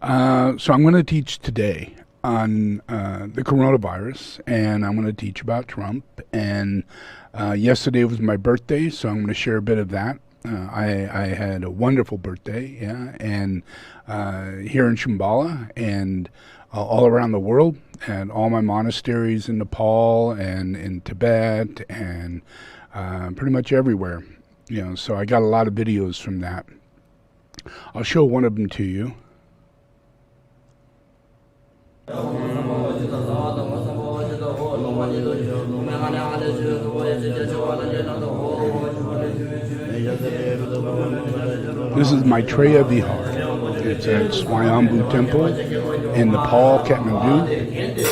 So I'm going to teach today on the coronavirus, and I'm going to teach about Trump. And yesterday was my birthday, so I'm going to share a bit of that. I had a wonderful birthday, yeah, and here in Shambhala and all around the world, and all my monasteries in Nepal and in Tibet and pretty much everywhere. So I got a lot of videos from that. I'll show one of them to you. This is Maitreya Vihar. It's at Swayambhu Temple in Nepal, Kathmandu. It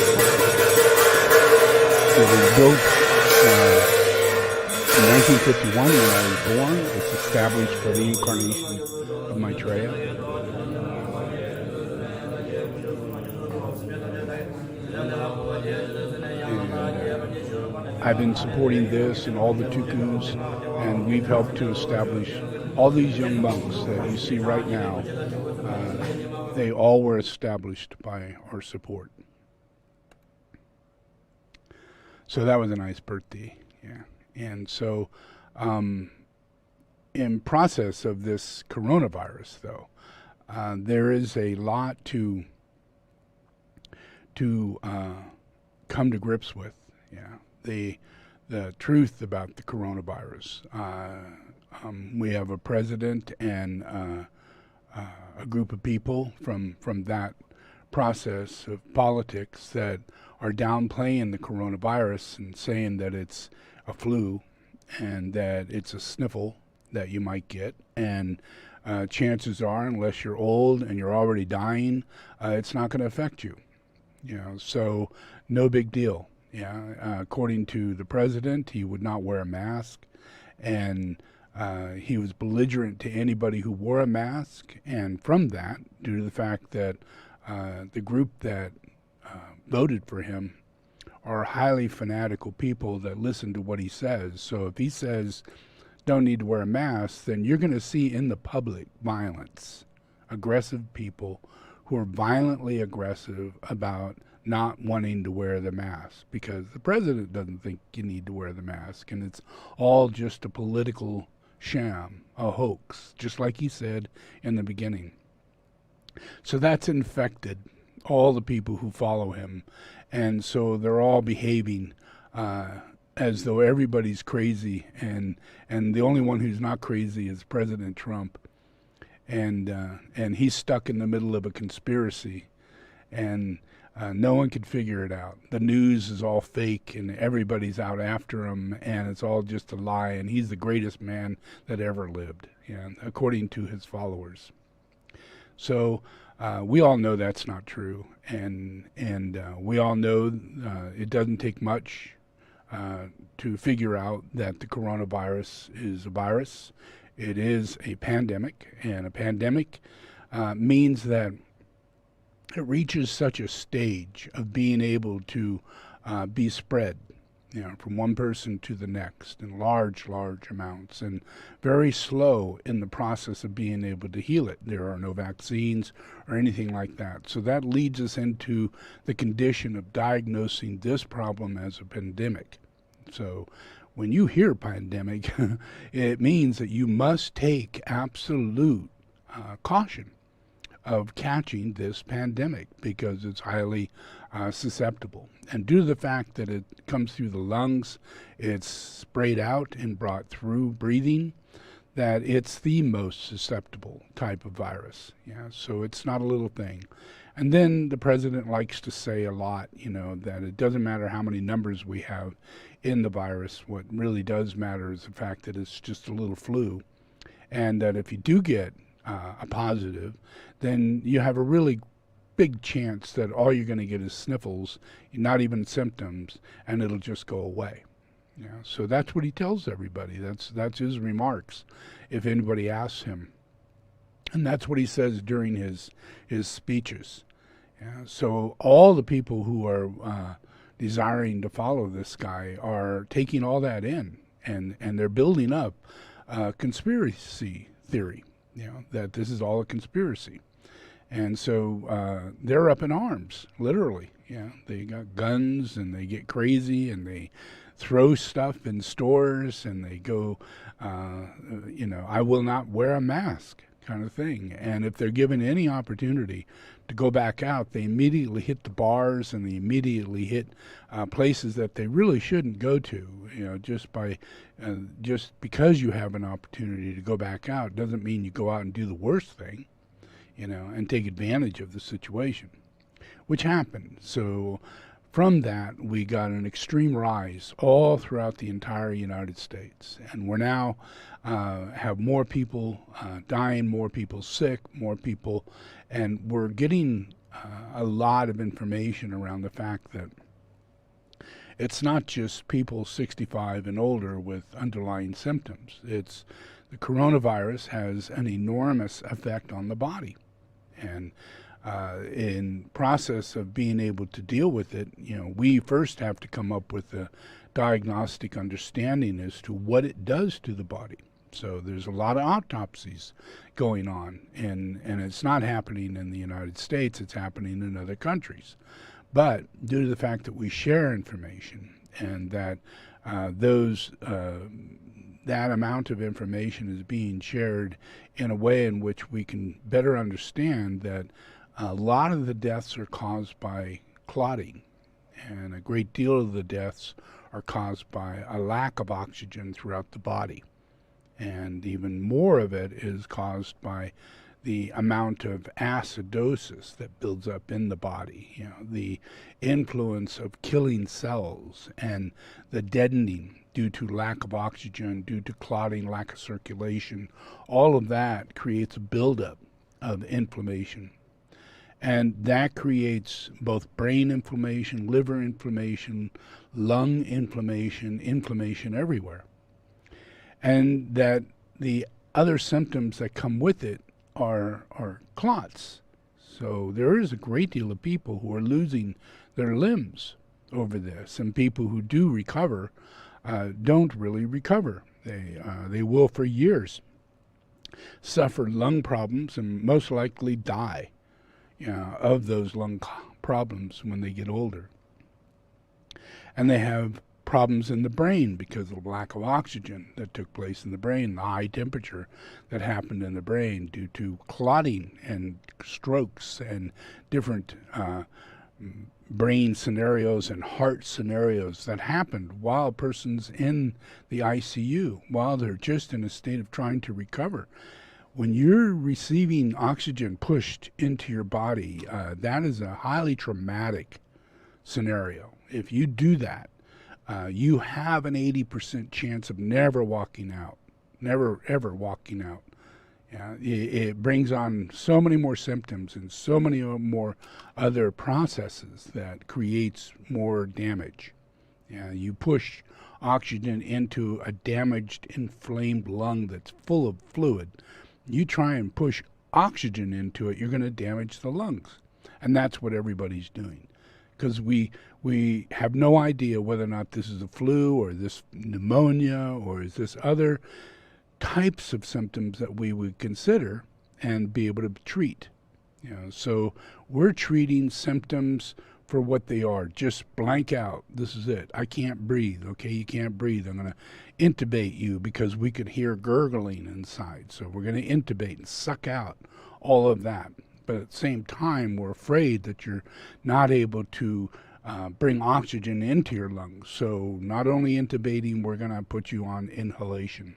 was built in 1951 when I was born. It's established for the Incarnation of Maitreya. I've been supporting this and all the tukus, and we've helped to establish all these young monks that you see right now. They all were established by our support. So that was a nice birthday, yeah. And so, in process of this coronavirus, though, there is a lot to come to grips with, yeah. The truth about the coronavirus. We have a president and a group of people from that process of politics that are downplaying the coronavirus and saying that it's a flu and that it's a sniffle that you might get. And chances are, unless you're old and you're already dying, it's not going to affect you. So no big deal. Yeah, according to the president, he would not wear a mask, and he was belligerent to anybody who wore a mask. And from that, due to the fact that the group that voted for him are highly fanatical people that listen to what he says. So if he says don't need to wear a mask, then you're going to see in the public violence, aggressive people who are violently aggressive about not wanting to wear the mask because the president doesn't think you need to wear the mask, and it's all just a political sham, a hoax, just like he said in the beginning. So that's infected all the people who follow him, and so they're all behaving as though everybody's crazy, and the only one who's not crazy is President Trump, and he's stuck in the middle of a conspiracy, and no one could figure it out. The news is all fake, and everybody's out after him, and it's all just a lie, and he's the greatest man that ever lived, according to his followers. So we all know that's not true, and we all know it doesn't take much to figure out that the coronavirus is a virus. It is a pandemic, and a pandemic means that it reaches such a stage of being able to be spread, from one person to the next in large amounts, and very slow in the process of being able to heal it. There are no vaccines or anything like that. So that leads us into the condition of diagnosing this problem as a pandemic. So when you hear pandemic, it means that you must take absolute caution of catching this pandemic because it's highly susceptible. And due to the fact that it comes through the lungs, it's sprayed out and brought through breathing, that it's the most susceptible type of virus. So it's not a little thing. And then the president likes to say a lot, that it doesn't matter how many numbers we have in the virus. What really does matter is the fact that it's just a little flu, and that if you do get a positive, then you have a really big chance that all you're going to get is sniffles, not even symptoms, and it'll just go away. So that's what he tells everybody. That's his remarks if anybody asks him. And that's what he says during his speeches. So all the people who are desiring to follow this guy are taking all that in, and they're building up conspiracy theory, that this is all a conspiracy. And so they're up in arms, literally. Yeah, they got guns and they get crazy and they throw stuff in stores and they go, I will not wear a mask kind of thing. And if they're given any opportunity to go back out, they immediately hit the bars and they immediately hit places that they really shouldn't go to. Just because you have an opportunity to go back out doesn't mean you go out and do the worst thing, and take advantage of the situation, which happened. So from that, we got an extreme rise all throughout the entire United States. And we're now have more people dying, more people sick, more people, and we're getting a lot of information around the fact that it's not just people 65 and older with underlying symptoms. It's the coronavirus has an enormous effect on the body. And in process of being able to deal with it, we first have to come up with a diagnostic understanding as to what it does to the body. So there's a lot of autopsies going on, and it's not happening in the United States, it's happening in other countries. But due to the fact that we share information and that that amount of information is being shared in a way in which we can better understand that a lot of the deaths are caused by clotting, and a great deal of the deaths are caused by a lack of oxygen throughout the body. And even more of it is caused by the amount of acidosis that builds up in the body, the influence of killing cells and the deadening due to lack of oxygen, due to clotting, lack of circulation. All of that creates a buildup of inflammation. And that creates both brain inflammation, liver inflammation, lung inflammation, inflammation everywhere. And that the other symptoms that come with it are clots. So there is a great deal of people who are losing their limbs over this, and people who do recover don't really recover. They will for years suffer lung problems and most likely die of those lung problems when they get older. And they have problems in the brain because of the lack of oxygen that took place in the brain, the high temperature that happened in the brain due to clotting and strokes and different brain scenarios and heart scenarios that happened while a person's in the ICU, while they're just in a state of trying to recover. When you're receiving oxygen pushed into your body, that is a highly traumatic scenario. If you do that, you have an 80% chance of never walking out, never ever walking out. It brings on so many more symptoms and so many more other processes that creates more damage. You push oxygen into a damaged, inflamed lung that's full of fluid. You try and push oxygen into it, you're going to damage the lungs. And that's what everybody's doing. Because we have no idea whether or not this is a flu or this pneumonia or is this other types of symptoms that we would consider and be able to treat. So we're treating symptoms for what they are. Just blank out. This is it. I can't breathe. Okay, you can't breathe. I'm going to intubate you because we could hear gurgling inside. So we're going to intubate and suck out all of that. But at the same time, we're afraid that you're not able to bring oxygen into your lungs. So not only intubating, we're going to put you on inhalation,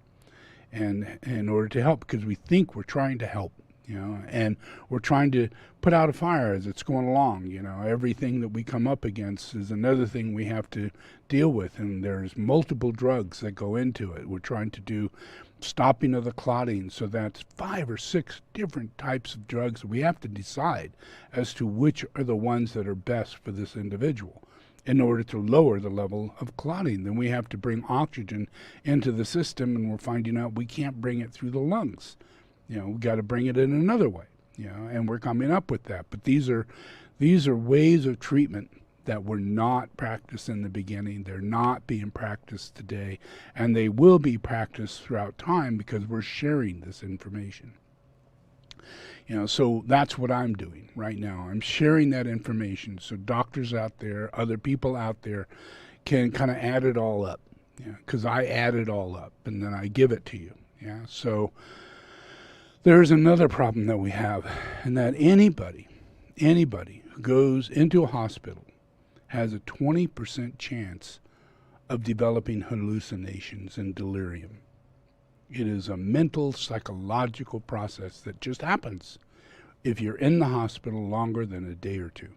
and in order to help, because we think we're trying to help, and we're trying to put out a fire as it's going along. Everything that we come up against is another thing we have to deal with, and there's multiple drugs that go into it. We're trying to do stopping of the clotting, so that's 5 or 6 different types of drugs. We have to decide as to which are the ones that are best for this individual in order to lower the level of clotting. Then we have to bring oxygen into the system, and we're finding out we can't bring it through the lungs. We got to bring it in another way, and we're coming up with that. But these are ways of treatment that were not practiced in the beginning. They're not being practiced today, and they will be practiced throughout time because we're sharing this information. So that's what I'm doing right now. I'm sharing that information so doctors out there, other people out there can kind of add it all up. Because I add it all up and then I give it to you. So there's another problem that we have, and that anybody who goes into a hospital has a 20% chance of developing hallucinations and delirium. It is a mental, psychological process that just happens if you're in the hospital longer than a day or two.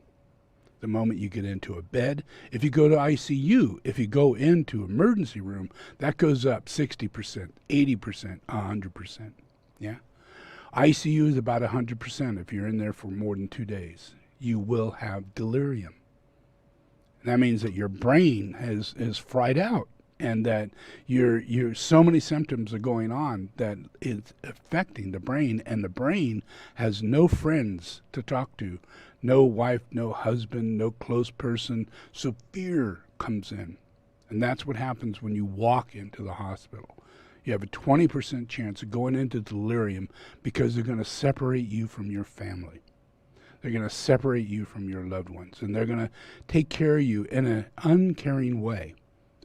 The moment you get into a bed, if you go to ICU, if you go into emergency room, that goes up 60%, 80%, 100%. ICU is about 100% if you're in there for more than 2 days. You will have delirium. That means that your brain is fried out, and that you're so many symptoms are going on that it's affecting the brain, and the brain has no friends to talk to, no wife, no husband, no close person. So fear comes in, and that's what happens when you walk into the hospital. You have a 20% chance of going into delirium because they're going to separate you from your family. They're going to separate you from your loved ones, and they're going to take care of you in an uncaring way.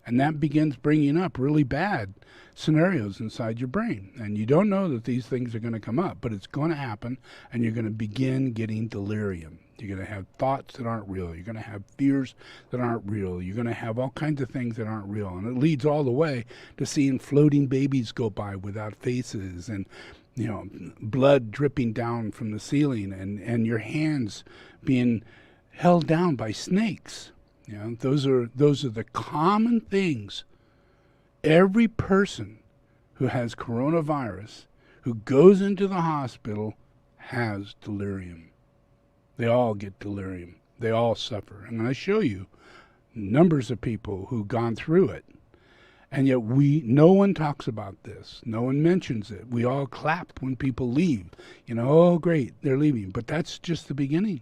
And that begins bringing up really bad scenarios inside your brain. And you don't know that these things are going to come up, but it's going to happen, and you're going to begin getting delirium. You're going to have thoughts that aren't real. You're going to have fears that aren't real. You're going to have all kinds of things that aren't real. And it leads all the way to seeing floating babies go by without faces, and blood dripping down from the ceiling, and your hands being held down by snakes. Those are the common things. Every person who has coronavirus, who goes into the hospital, has delirium. They all get delirium. They all suffer. I'm going to show you numbers of people who've gone through it. And yet no one talks about this. No one mentions it. We all clap when people leave. Oh, great, they're leaving. But that's just the beginning,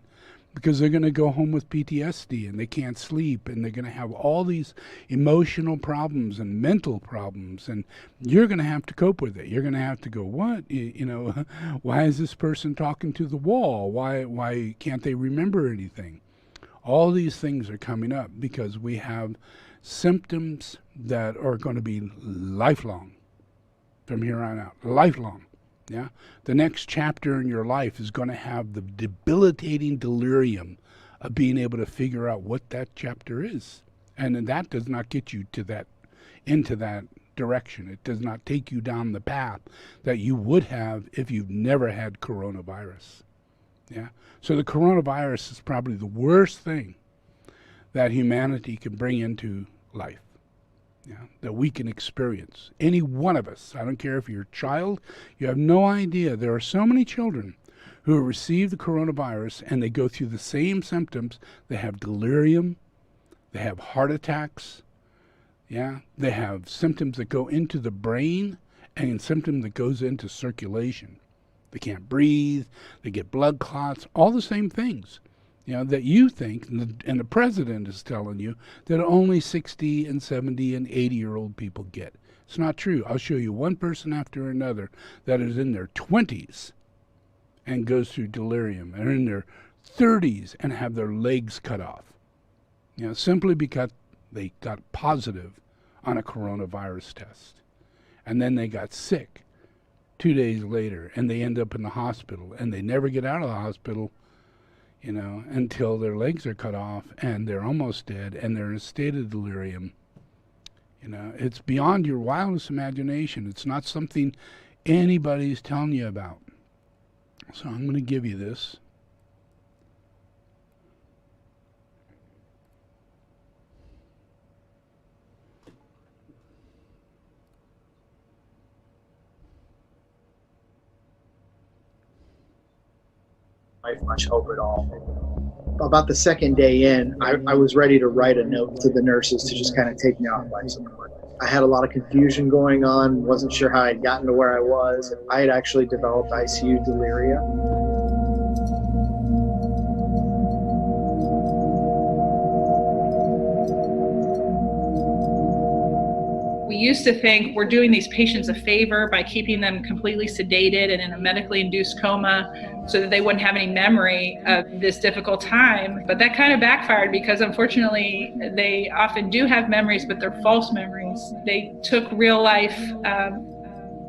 because they're going to go home with PTSD, and they can't sleep, and they're going to have all these emotional problems and mental problems, and you're going to have to cope with it. You're going to have to go, what? Why is this person talking to the wall? Why can't they remember anything? All these things are coming up because we have symptoms that are going to be lifelong from here on out. Lifelong. The next chapter in your life is going to have the debilitating delirium of being able to figure out what that chapter is. And that does not get you into that direction. It does not take you down the path that you would have if you've never had coronavirus. So the coronavirus is probably the worst thing that humanity can bring into life. That we can experience. Any one of us. I don't care if you're a child. You have no idea. There are so many children who receive the coronavirus, and they go through the same symptoms. They have delirium. They have heart attacks. They have symptoms that go into the brain, and symptoms that goes into circulation. They can't breathe. They get blood clots. All the same things. That you think, and the president is telling you, that only 60 and 70 and 80-year-old people get. It's not true. I'll show you one person after another that is in their 20s and goes through delirium, and in their 30s and have their legs cut off. Simply because they got positive on a coronavirus test. And then they got sick 2 days later, and they end up in the hospital, and they never get out of the hospital until their legs are cut off and they're almost dead and they're in a state of delirium. It's beyond your wildest imagination. It's not something anybody's telling you about. So I'm going to give you this. Much hope at all. About the second day in, I was ready to write a note to the nurses to just kind of take me off life support. I had a lot of confusion going on, wasn't sure how I'd gotten to where I was. I had actually developed ICU delirium. We used to think we're doing these patients a favor by keeping them completely sedated and in a medically induced coma so that they wouldn't have any memory of this difficult time. But that kind of backfired, because unfortunately they often do have memories, but they're false memories. They took real life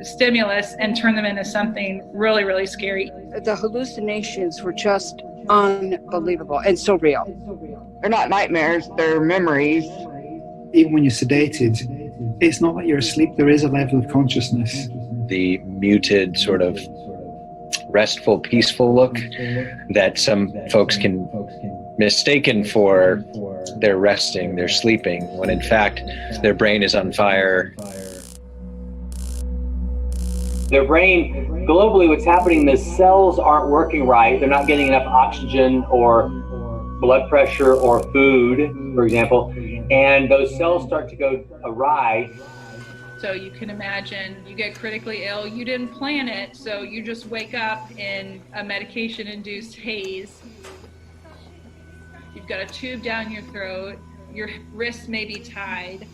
stimulus and turned them into something really, really scary. The hallucinations were just unbelievable and so real. They're not nightmares, they're memories. Even when you're sedated, it's not that you're asleep, there is a level of consciousness. The muted, sort of restful, peaceful look that some folks can mistaken for they're resting, they're sleeping, when in fact their brain is on fire. Their brain, globally, what's happening, the cells aren't working right. They're not getting enough oxygen or blood pressure or food, for example, and those cells start to go awry. So you can imagine you get critically ill, you didn't plan it, so you just wake up in a medication-induced haze. You've got a tube down your throat, your wrists may be tied,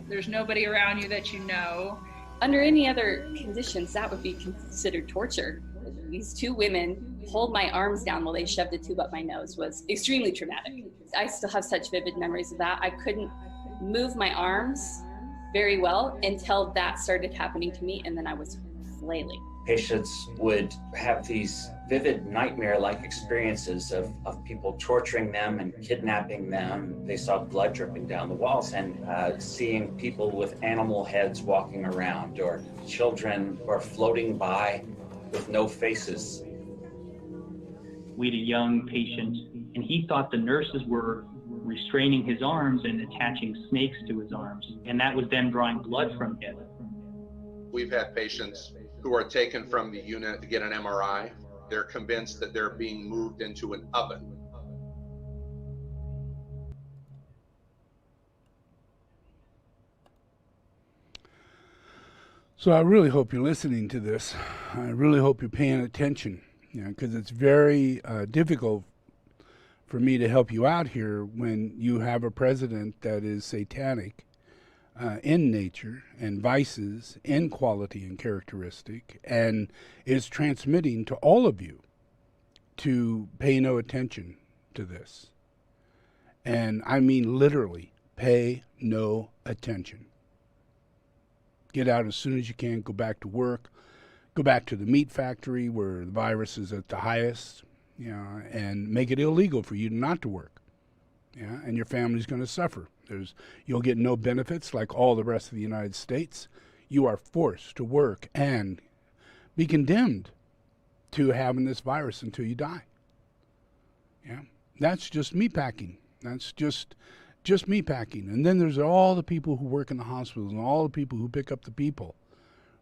there's nobody around you that you know. Under any other conditions, that would be considered torture. These two women hold my arms down while they shoved a tube up my nose was extremely traumatic. I still have such vivid memories of that. I couldn't move my arms very well until that started happening to me, and then I was flailing. Patients would have these vivid nightmare-like experiences of people torturing them and kidnapping them. They saw blood dripping down the walls, and seeing people with animal heads walking around, or children who are floating by with no faces. We had a young patient, and he thought the nurses were restraining his arms and attaching snakes to his arms, and that was then drawing blood from him. We've had patients who are taken from the unit to get an MRI. They're convinced that they're being moved into an oven. So I really hope you're listening to this. I really hope you're paying attention, because it's very difficult for me to help you out here when you have a president that is satanic in nature and vices in quality and characteristic, and is transmitting to all of you to pay no attention to this. And I mean literally, pay no attention. Get out as soon as you can, go back to work, go back to the meat factory where the virus is at the highest, and make it illegal for you not to work. And your family's going to suffer. You'll get no benefits like all the rest of the United States. You are forced to work and be condemned to having this virus until you die. That's just meat packing. That's just meat packing. And then there's all the people who work in the hospitals and all the people who pick up the people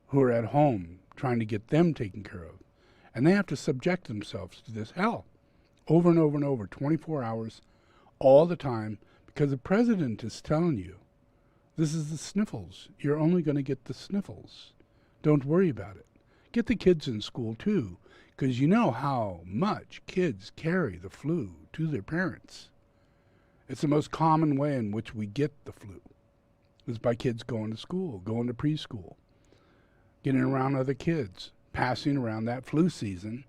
who are at home trying to get them taken care of. And they have to subject themselves to this hell over and over and over, 24 hours, all the time, because the president is telling you, this is the sniffles. You're only going to get the sniffles. Don't worry about it. Get the kids in school, too, because you know how much kids carry the flu to their parents. It's the most common way in which we get the flu, is by kids going to school, going to preschool, getting around other kids, passing around that flu season,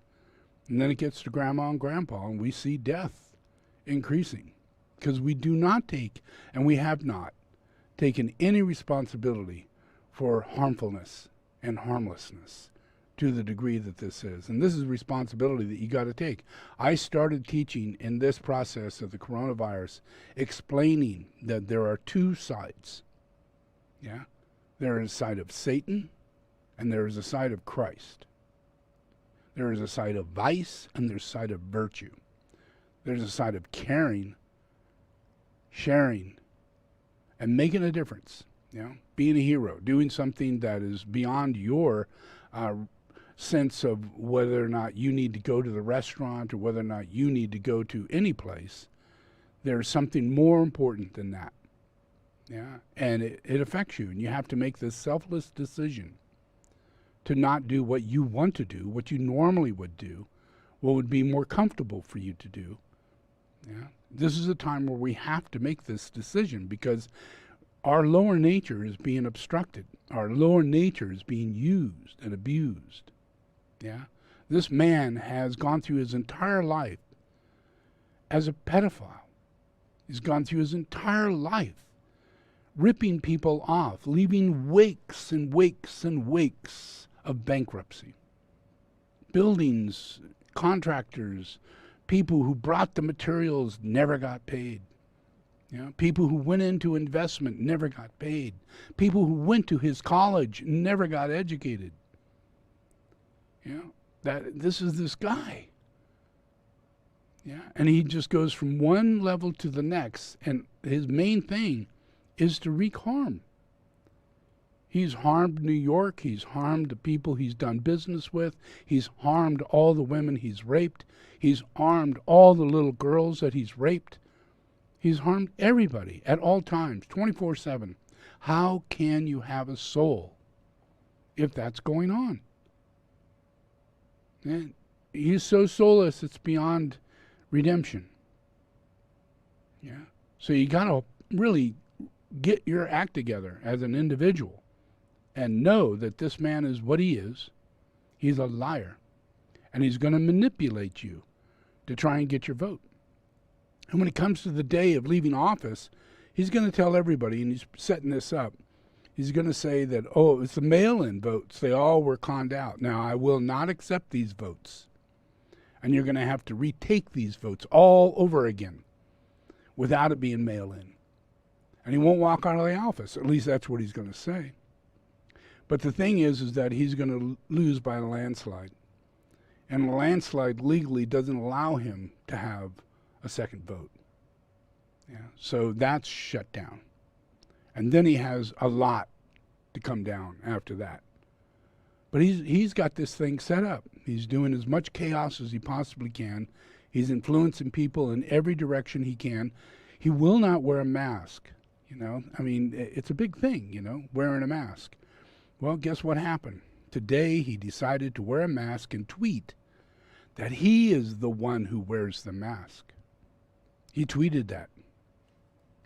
and then it gets to grandma and grandpa, and we see death increasing. Because we do not take, and we have not taken any responsibility for harmfulness and harmlessness to the degree that this is. And this is a responsibility that you got to take. I started teaching in this process of the coronavirus, explaining that there are two sides. There is a side of Satan, and there is a side of Christ. There is a side of vice, and there's a side of virtue. There's a side of caring, sharing, and making a difference, being a hero, doing something that is beyond your sense of whether or not you need to go to the restaurant or whether or not you need to go to any place. There's something more important than that, and it affects you, and you have to make this selfless decision to not do what you want to do, what you normally would do, what would be more comfortable for you to do. This is a time where we have to make this decision, because our lower nature is being obstructed. Our lower nature is being used and abused. Yeah? This man has gone through his entire life as a pedophile. He's gone through his entire life ripping people off, leaving wakes and wakes and wakes of bankruptcy. Buildings, contractors, people who brought the materials never got paid. You know, people who went into investment never got paid. People who went to his college never got educated. You know, this is this guy. Yeah, and he just goes from one level to the next, and his main thing is to wreak harm. He's harmed New York. He's harmed the people he's done business with. He's harmed all the women he's raped. He's harmed all the little girls that he's raped. He's harmed everybody at all times, 24/7. How can you have a soul if that's going on? And he's so soulless, it's beyond redemption. Yeah. So you got to really get your act together as an individual and know that this man is what he is. He's a liar. And he's going to manipulate you to try and get your vote. And when it comes to the day of leaving office, he's going to tell everybody, and he's setting this up, he's going to say that, oh, it's the mail-in votes. They all were conned out. Now, I will not accept these votes. And you're going to have to retake these votes all over again without it being mail-in. And he won't walk out of the office. At least that's what he's going to say. But the thing is that he's going to lose by a landslide. And a landslide legally doesn't allow him to have a second vote. Yeah. So that's shut down. And then he has a lot to come down after that. But he's got this thing set up. He's doing as much chaos as he possibly can. He's influencing people in every direction he can. He will not wear a mask. You know, I mean, it's a big thing, you know, wearing a mask. Well, guess what happened? Today he decided to wear a mask and tweet that he is the one who wears the mask. He tweeted that.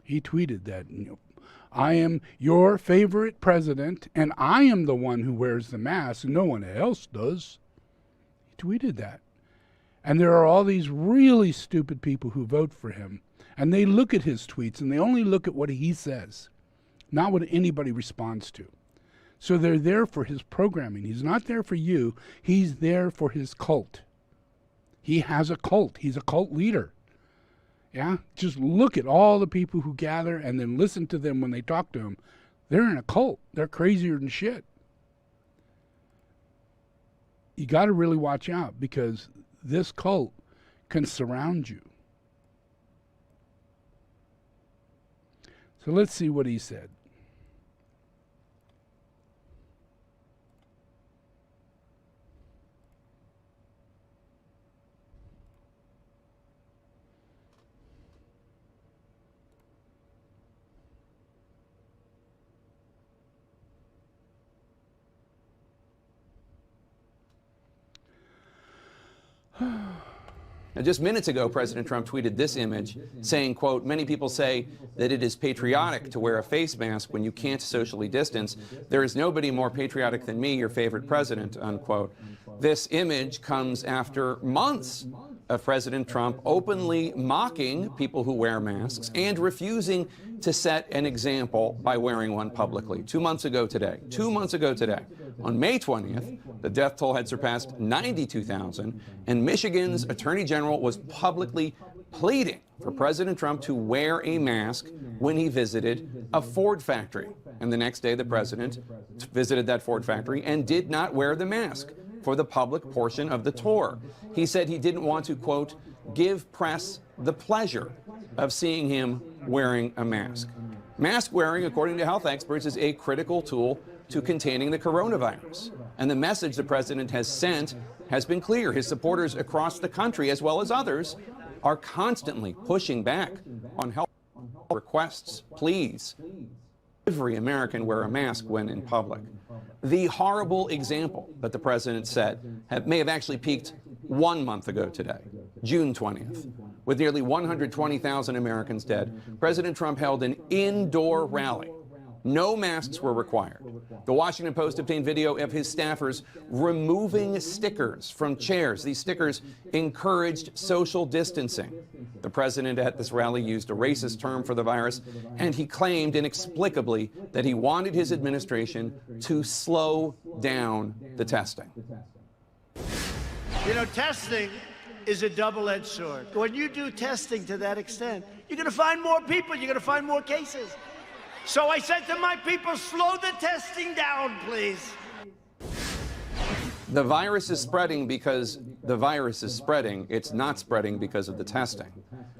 He tweeted that, you know, I am your favorite president, and I am the one who wears the mask, and no one else does. He tweeted that. And there are all these really stupid people who vote for him, and they look at his tweets, and they only look at what he says, not what anybody responds to. So they're there for his programming. He's not there for you. He's there for his cult. He has a cult. He's a cult leader. Yeah? Just look at all the people who gather and then listen to them when they talk to him. They're in a cult. They're crazier than shit. You got to really watch out because this cult can surround you. So let's see what he said. Now, just minutes ago, President Trump tweeted this image saying, quote, many people say that it is patriotic to wear a face mask when you can't socially distance. There is nobody more patriotic than me, your favorite president, unquote. This image comes after months of President Trump openly mocking people who wear masks and refusing to set an example by wearing one publicly. 2 months ago today, on May 20th, the death toll had surpassed 92,000, and Michigan's Attorney General was publicly pleading for President Trump to wear a mask when he visited a Ford factory. And the next day, the president visited that Ford factory and did not wear the mask for the public portion of the tour. He said he didn't want to, quote, give press the pleasure of seeing him wearing a mask. Mask wearing, according to health experts, is a critical tool to containing the coronavirus. And the message the president has sent has been clear. His supporters across the country, as well as others, are constantly pushing back on health requests. Please, every American wear a mask when in public. The horrible example that the president set may have actually peaked 1 month ago today, June 20th. With nearly 120,000 Americans dead, President Trump held an indoor rally No masks were required. The Washington Post obtained video of his staffers removing stickers from chairs. These stickers encouraged social distancing. The president at this rally used a racist term for the virus, and he claimed inexplicably that he wanted his administration to slow down the testing. You know, testing is a double-edged sword. When you do testing to that extent, you're going to find more people, you're going to find more cases. So I said to my people, slow the testing down, please. The virus is spreading because the virus is spreading. It's not spreading because of the testing.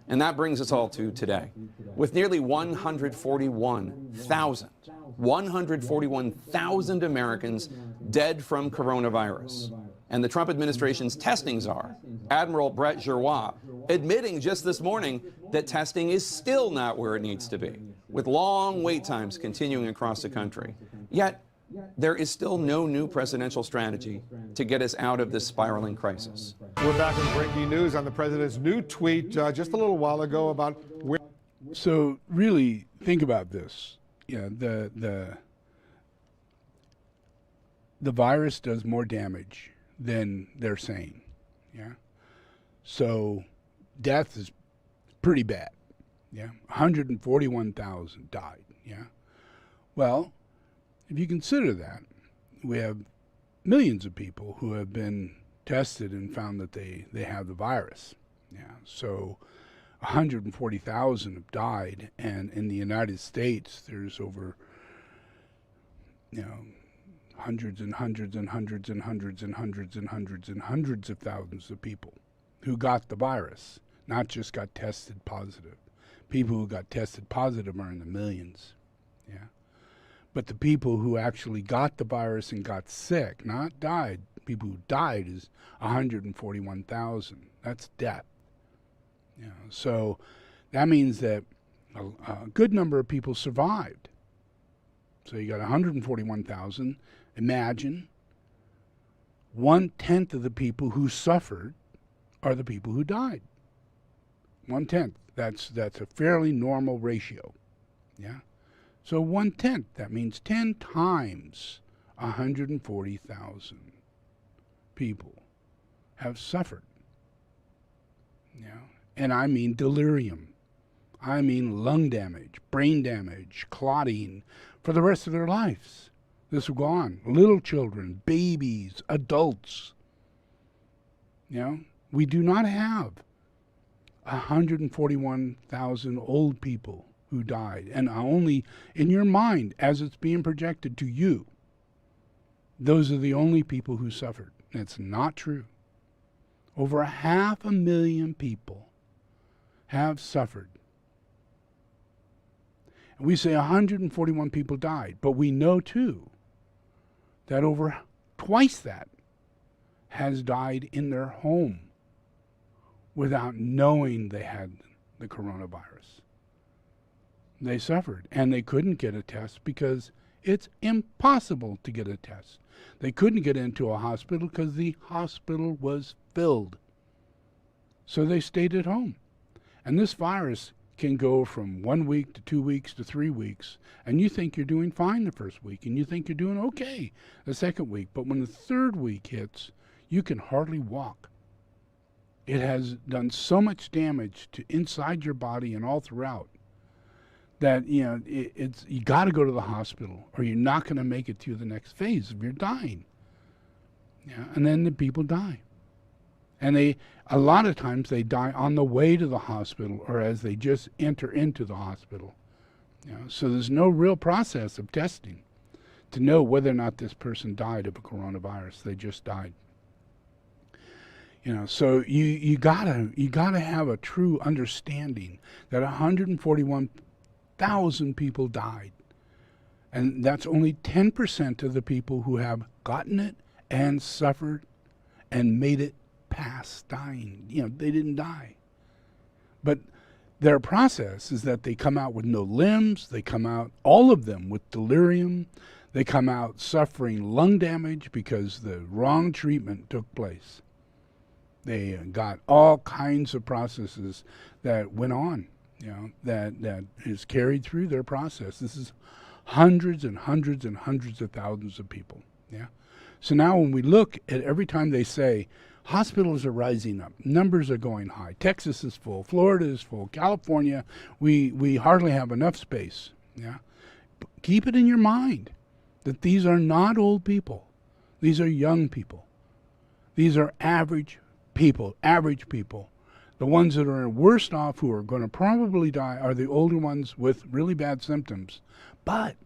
And that brings us all to today. With nearly 141,000 Americans dead from coronavirus. And the Trump administration's testing czar, Admiral Brett Giroir, admitting just this morning that testing is still not where it needs to be, with long wait times continuing across the country. Yet, there is still no new presidential strategy to get us out of this spiraling crisis. We're back with breaking news on the president's new tweet just a little while ago about where. So really think about this. Yeah, the virus does more damage than they're saying. Yeah. So death is pretty bad. Yeah. 141,000 died. Yeah. Well, if you consider that, we have millions of people who have been tested and found that they have the virus. Yeah. So 140,000 have died, and in the United States, there's over, hundreds and hundreds and hundreds and hundreds and hundreds and hundreds and hundreds of thousands of people who got the virus, not just got tested positive. People who got tested positive are in the millions. Yeah. But the people who actually got the virus and got sick, not died, people who died is 141,000. That's death. So that means that a good number of people survived. So you got 141,000. Imagine 1/10 of the people who suffered are the people who died. 1/10. That's a fairly normal ratio. Yeah. So 1/10. That means 10 times 140,000 people have suffered. And I mean delirium. I mean lung damage, brain damage, clotting for the rest of their lives. This will go on. Little children, babies, adults. We do not have 141,000 old people who died. And only in your mind, as it's being projected to you, those are the only people who suffered. That's not true. Over 500,000 people have suffered. And we say 141 people died, but we know too that over twice that has died in their home without knowing they had the coronavirus. They suffered, and they couldn't get a test because it's impossible to get a test. They couldn't get into a hospital because the hospital was filled. So they stayed at home. And this virus can go from 1 week to 2 weeks to 3 weeks, and you think you're doing fine the first week, and you think you're doing okay the second week. But when the third week hits, you can hardly walk. It has done so much damage to inside your body and all throughout that you got to go to the hospital, or you're not going to make it through the next phase if you're dying. Yeah, and then the people die. And a lot of times they die on the way to the hospital or as they just enter into the hospital. So there's no real process of testing to know whether or not this person died of a coronavirus. They just died. So you gotta have a true understanding that 141,000 people died, and that's only 10% of the people who have gotten it and suffered and made it past dying. They didn't die. But their process is that they come out with no limbs. They come out, all of them, with delirium. They come out suffering lung damage because the wrong treatment took place. They got all kinds of processes that went on, that is carried through their process. This is hundreds and hundreds and hundreds of thousands of people. Yeah. So now when we look at every time they say hospitals are rising up, numbers are going high, Texas is full, Florida is full, California, we hardly have enough space. Yeah. Keep it in your mind that these are not old people. These are young people. These are average people. The ones that are worst off, who are going to probably die, are the older ones with really bad symptoms. But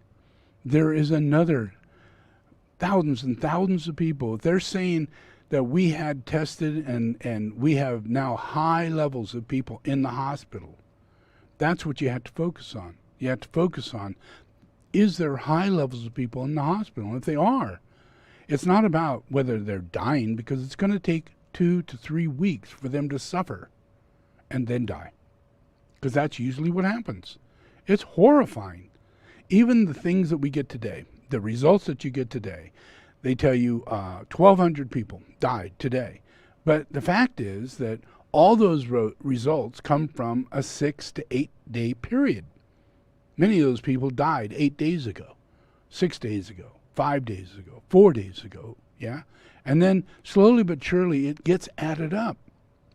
there is another thousands and thousands of people. They're saying that we had tested and we have now high levels of people in the hospital. That's what you have to focus on. You have to focus on, is there high levels of people in the hospital? And if they are, it's not about whether they're dying, because it's going to take 2 to 3 weeks for them to suffer and then die. Because that's usually what happens. It's horrifying. Even the things that we get today, the results that you get today, they tell you 1,200 people died today. But the fact is that all those results come from a 6 to 8 day period. Many of those people died 8 days ago, 6 days ago, 5 days ago, 4 days ago, yeah? And then slowly but surely it gets added up,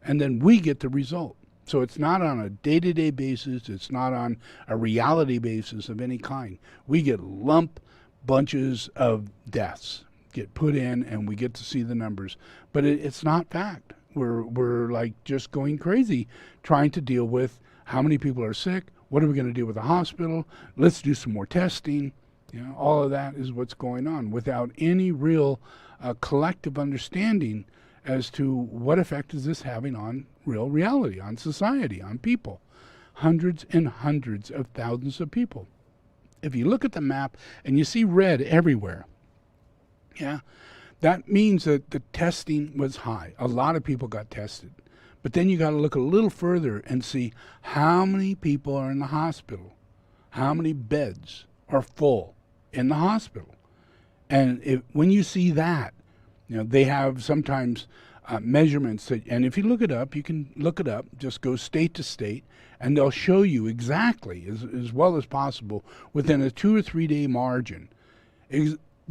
and then we get the result. So it's not on a day-to-day basis, it's not on a reality basis of any kind. We get lump bunches of deaths get put in, and we get to see the numbers. But it's not fact. We're like just going crazy trying to deal with how many people are sick, what are we going to do with the hospital, let's do some more testing. You know, all of that is what's going on without any real collective understanding as to what effect is this having on real reality, on society, on people. Hundreds and hundreds of thousands of people. If you look at the map and you see red everywhere, yeah, that means that the testing was high. A lot of people got tested. But then you got to look a little further and see how many people are in the hospital, how many beds are full in the hospital. And when you see that, you know, they have sometimes measurements that, and if you look it up, you can look it up, just go state to state, and they'll show you exactly, as well as possible, within a 2 or 3 day margin,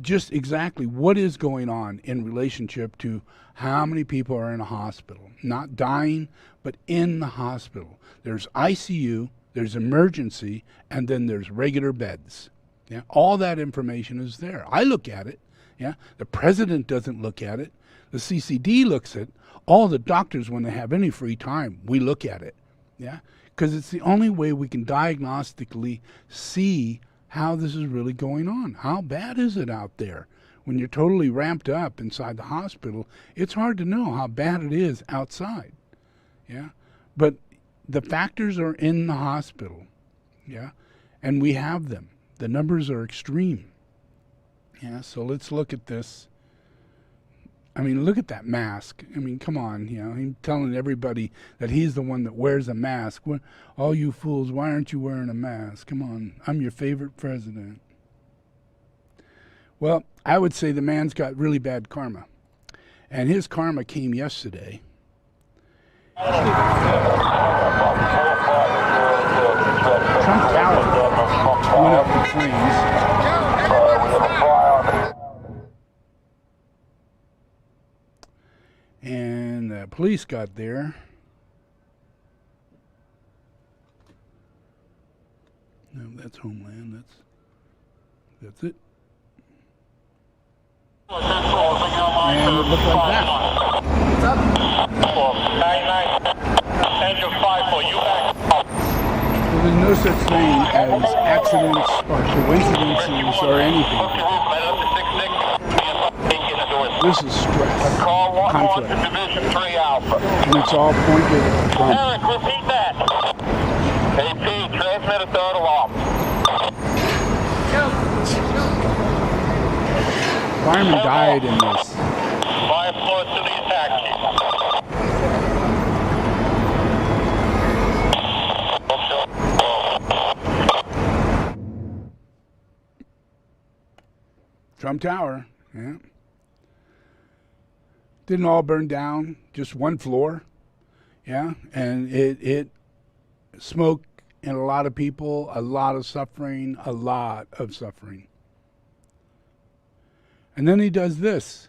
just exactly what is going on in relationship to how many people are in a hospital. Not dying, but in the hospital. There's ICU, there's emergency, and then there's regular beds. Yeah, all that information is there. I look at it. Yeah, the president doesn't look at it. The CCD looks at it. All the doctors, when they have any free time, we look at it. Yeah, because it's the only way we can diagnostically see how this is really going on. How bad is it out there? When you're totally ramped up inside the hospital, it's hard to know how bad it is outside. Yeah, but the factors are in the hospital. Yeah, and we have them. The numbers are extreme. Yeah, so let's look at this. I mean, look at that mask. I mean, come on, you know, he's telling everybody that he's the one that wears a mask. All you fools, why aren't you wearing a mask? Come on, I'm your favorite president. Well, I would say the man's got really bad karma. And his karma came yesterday. Trump Tower went up in flames. And the police got there. No, that's Homeland. That's it. And it looked like that. What's up? 99. Engine 5 for you back. So there's no such thing as accidents or coincidences or anything. This is stress, conflict, and it's all pointed at Trump. Eric, repeat that. AP, transmit a third alarm. Fireman died in this. Fire floor to the attack Trump Tower, yeah. Didn't all burn down, just one floor, yeah, and it smoke in a lot of people, a lot of suffering, a lot of suffering. And then he does this.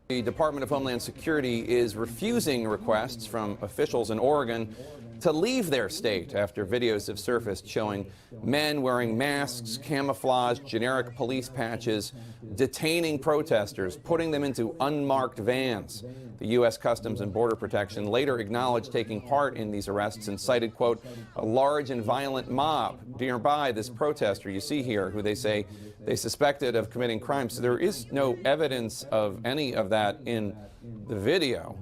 The Department of Homeland Security is refusing requests from officials in Oregon to leave their state after videos have surfaced showing men wearing masks, camouflage, generic police patches, detaining protesters, putting them into unmarked vans. The U.S. Customs and Border Protection later acknowledged taking part in these arrests and cited, quote, a large and violent mob nearby this protester you see here, who they say they suspected of committing crimes. So there is no evidence of any of that in the video.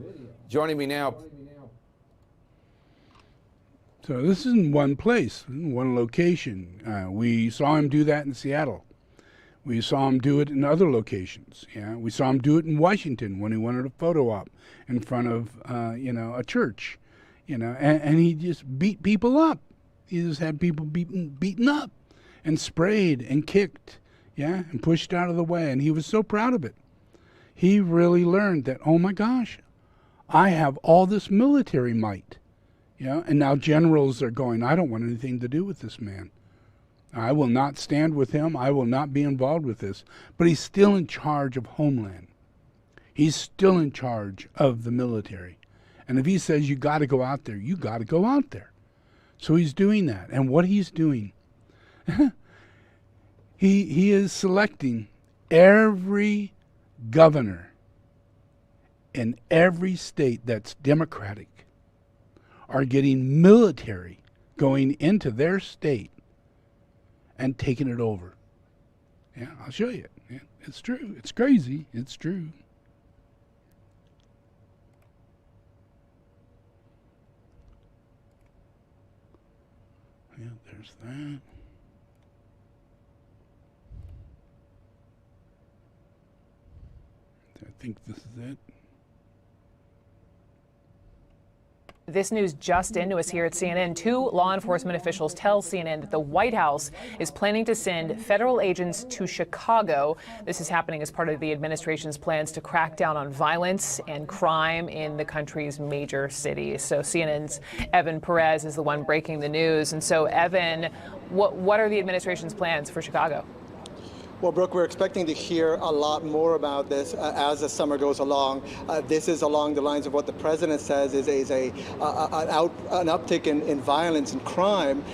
Joining me now. So this is in one place, in one location. We saw him do that in Seattle. We saw him do it in other locations. Yeah, we saw him do it in Washington when he wanted a photo op in front of, a church. And he just beat people up. He just had people beaten up and sprayed and kicked, and pushed out of the way. And he was so proud of it. He really learned that, oh my gosh, I have all this military might. And now generals are going, I don't want anything to do with this man. I will not stand with him. I will not be involved with this. But he's still in charge of Homeland. He's still in charge of the military. And if he says you got to go out there, you got to go out there. So he's doing that. And what he's doing, he is selecting every governor in every state that's Democratic are getting military going into their state and taking it over. Yeah, I'll show you. Yeah, it's true. It's crazy. It's true. Yeah, there's that. I think this is it. This news just into us here at CNN. 2 law enforcement officials tell CNN that the White House is planning to send federal agents to Chicago. This is happening as part of the administration's plans to crack down on violence and crime in the country's major cities. So CNN's Evan Perez is the one breaking the news. And so, Evan, what are the administration's plans for Chicago? Well, Brooke, we're expecting to hear a lot more about this as the summer goes along. This is along the lines of what the president says is an uptick in violence and crime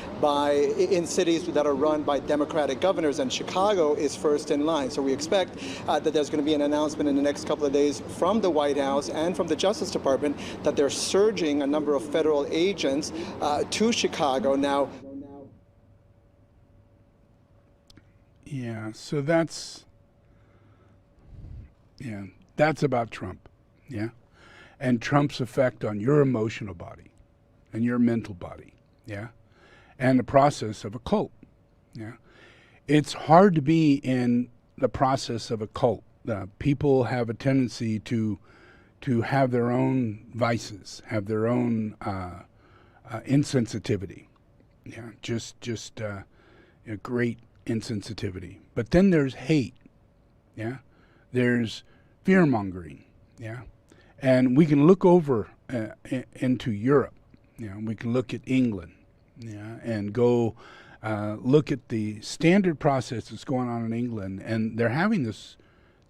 in cities that are run by Democratic governors, and Chicago is first in line. So we expect that there's going to be an announcement in the next couple of days from the White House and from the Justice Department that they're surging a number of federal agents to Chicago. Now, yeah, so that's about Trump, and Trump's effect on your emotional body and your mental body, and the process of a cult, It's hard to be in the process of a cult. People have a tendency to have their own vices, have their own insensitivity, just a great insensitivity. But then there's hate, there's fear-mongering, and we can look over into Europe, we can look at England, and go look at the standard process that's going on in England, and they're having this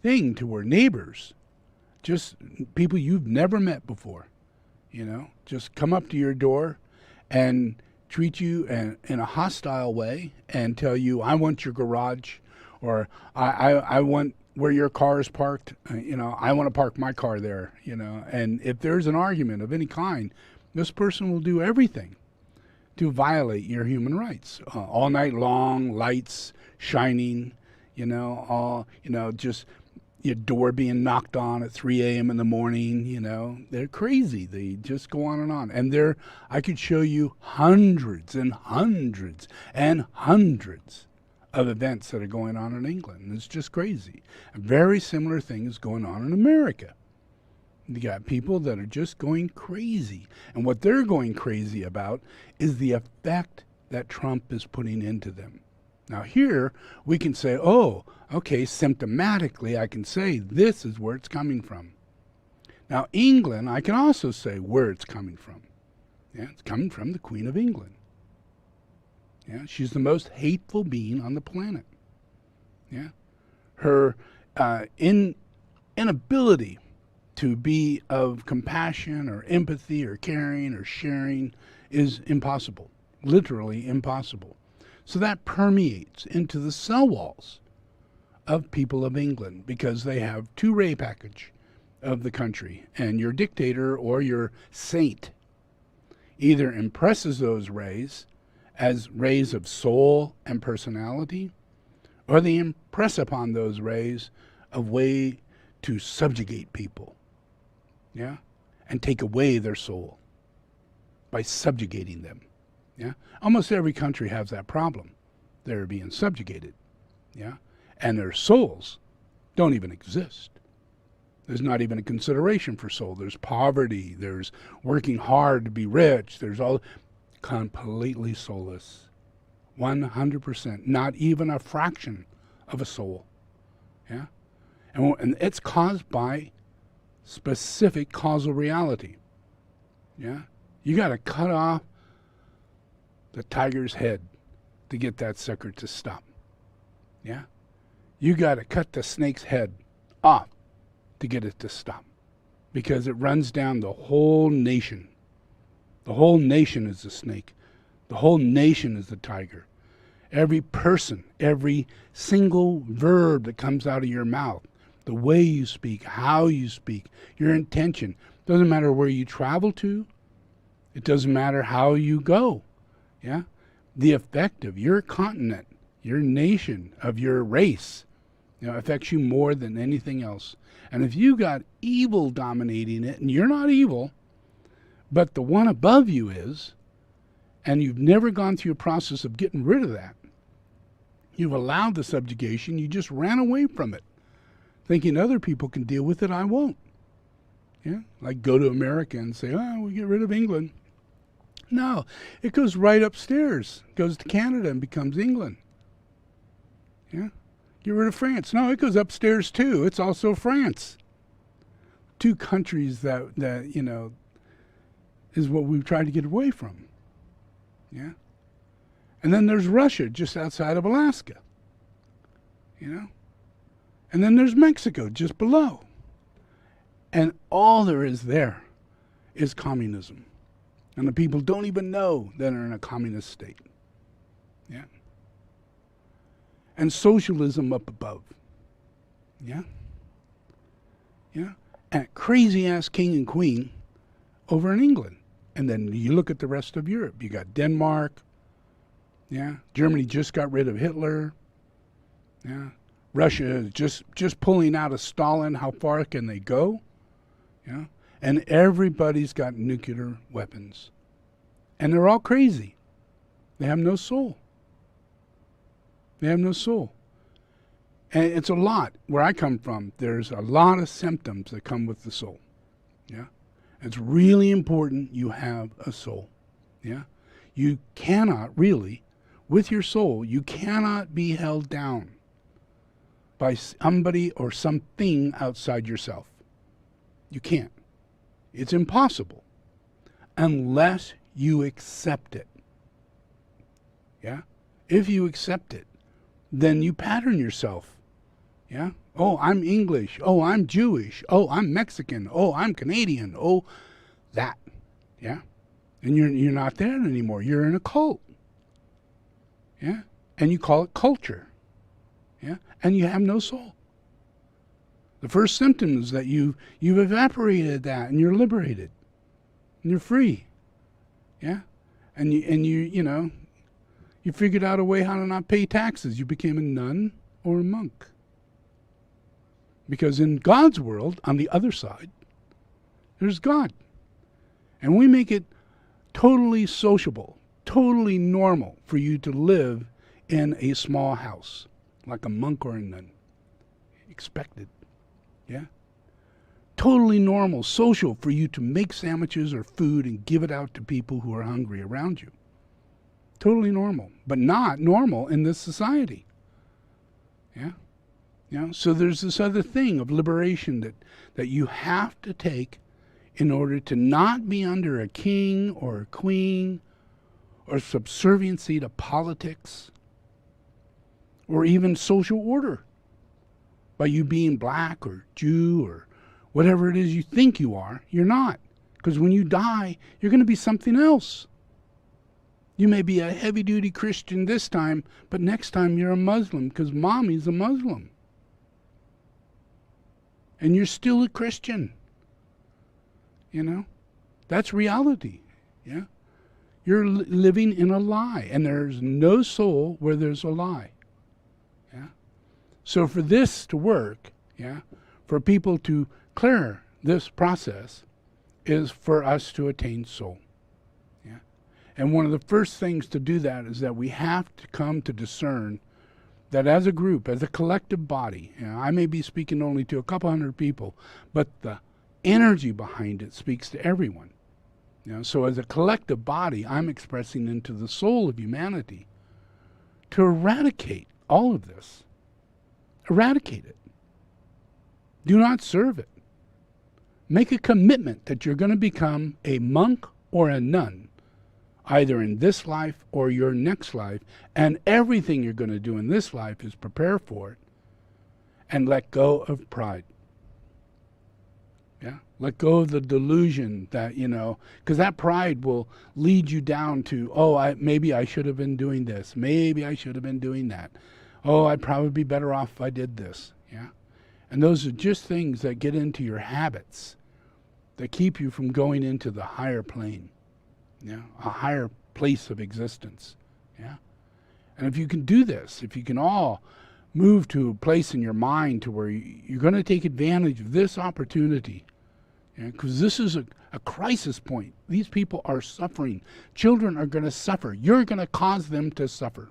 thing to where neighbors, just people you've never met before, just come up to your door and treat you in a hostile way and tell you, I want your garage, or I want where your car is parked, I want to park my car there, and if there's an argument of any kind, this person will do everything to violate your human rights, all night long, lights shining, just your door being knocked on at 3 a.m. in the morning, they're crazy. They just go on. And I could show you hundreds and hundreds and hundreds of events that are going on in England. It's just crazy. A very similar thing is going on in America. You got people that are just going crazy. And what they're going crazy about is the effect that Trump is putting into them. Now here, we can say, oh, okay, symptomatically, I can say this is where it's coming from. Now, England, I can also say where it's coming from. Yeah, it's coming from the Queen of England. Yeah, she's the most hateful being on the planet. Yeah, her inability to be of compassion or empathy or caring or sharing is impossible, literally impossible. So that permeates into the cell walls of people of England because they have two-ray package of the country, and your dictator or your saint either impresses those rays as rays of soul and personality, or they impress upon those rays a way to subjugate people, yeah, and take away their soul by subjugating them. Yeah, almost every country has that problem. They're being subjugated, yeah, and their souls don't even exist. There's not even a consideration for soul. There's poverty. There's working hard to be rich. There's all completely soulless, 100%, not even a fraction of a soul. Yeah, and it's caused by specific causal reality. Yeah, you got to cut off the tiger's head to get that sucker to stop. Yeah, you got to cut the snake's head off to get it to stop, because it runs down the whole nation. The whole nation is the snake. The whole nation is the tiger. Every person, every single verb that comes out of your mouth, the way you speak, how you speak, your intention, doesn't matter where you travel to. It doesn't matter how you go. Yeah, the effect of your continent, your nation, of your race, affects you more than anything else. And if you got evil dominating it, and you're not evil, but the one above you is, and you've never gone through a process of getting rid of that, you've allowed the subjugation, you just ran away from it, thinking other people can deal with it, I won't. Yeah, like go to America and say, oh, we get rid of England. No, it goes right upstairs, goes to Canada and becomes England. Yeah, get rid of France. No, it goes upstairs too. It's also France. Two countries that is what we've tried to get away from. Yeah, and then there's Russia just outside of Alaska. And then there's Mexico just below. And all there is there is communism. And the people don't even know that they're in a communist state. Yeah. And socialism up above. Yeah. Yeah. And crazy-ass king and queen over in England. And then you look at the rest of Europe. You got Denmark. Yeah. Germany just got rid of Hitler. Yeah. Russia is just pulling out of Stalin. How far can they go? Yeah. And everybody's got nuclear weapons. And they're all crazy. They have no soul. They have no soul. And it's a lot. Where I come from, there's a lot of symptoms that come with the soul. Yeah. It's really important you have a soul. Yeah. You cannot really, with your soul, you cannot be held down by somebody or something outside yourself. You can't. It's impossible unless you accept it. Yeah? If you accept it, then you pattern yourself. Yeah? Oh, I'm English. Oh, I'm Jewish. Oh, I'm Mexican. Oh, I'm Canadian. Oh, that. Yeah? And you're not there anymore. You're in a cult. Yeah? And you call it culture. Yeah? And you have no soul. The first symptom is that you've evaporated that and you're liberated. And you're free. Yeah? And you figured out a way how to not pay taxes. You became a nun or a monk. Because in God's world, on the other side, there's God. And we make it totally sociable, totally normal for you to live in a small house, like a monk or a nun. Expected. Yeah? Totally normal, social for you to make sandwiches or food and give it out to people who are hungry around you. Totally normal, but not normal in this society. Yeah? You know, so there's this other thing of liberation that you have to take in order to not be under a king or a queen or subserviency to politics or even social order. By you being black or Jew or whatever it is you think you are, you're not. Because when you die, you're going to be something else. You may be a heavy-duty Christian this time, but next time you're a Muslim because mommy's a Muslim. And you're still a Christian. You know? That's reality. Yeah? You're living in a lie. And there's no soul where there's a lie. Yeah? So for this to work, yeah, for people to clear this process, is for us to attain soul. Yeah? And one of the first things to do that is that we have to come to discern that as a group, as a collective body, you know, I may be speaking only to a couple hundred people, but the energy behind it speaks to everyone. You know, so as a collective body, I'm expressing into the soul of humanity to eradicate all of this. Eradicate it. Do not serve it. Make a commitment that you're going to become a monk or a nun, either in this life or your next life, and everything you're going to do in this life is prepare for it and let go of pride. Yeah? Let go of the delusion that, you know, because that pride will lead you down to, maybe I should have been doing this. Maybe I should have been doing that. Oh, I'd probably be better off if I did this. Yeah? And those are just things that get into your habits that keep you from going into the higher plane. Yeah, a higher place of existence. Yeah, and if you can do this, if you can all move to a place in your mind to where you're going to take advantage of this opportunity, because this is a crisis point. These people are suffering. Children are going to suffer. You're going to cause them to suffer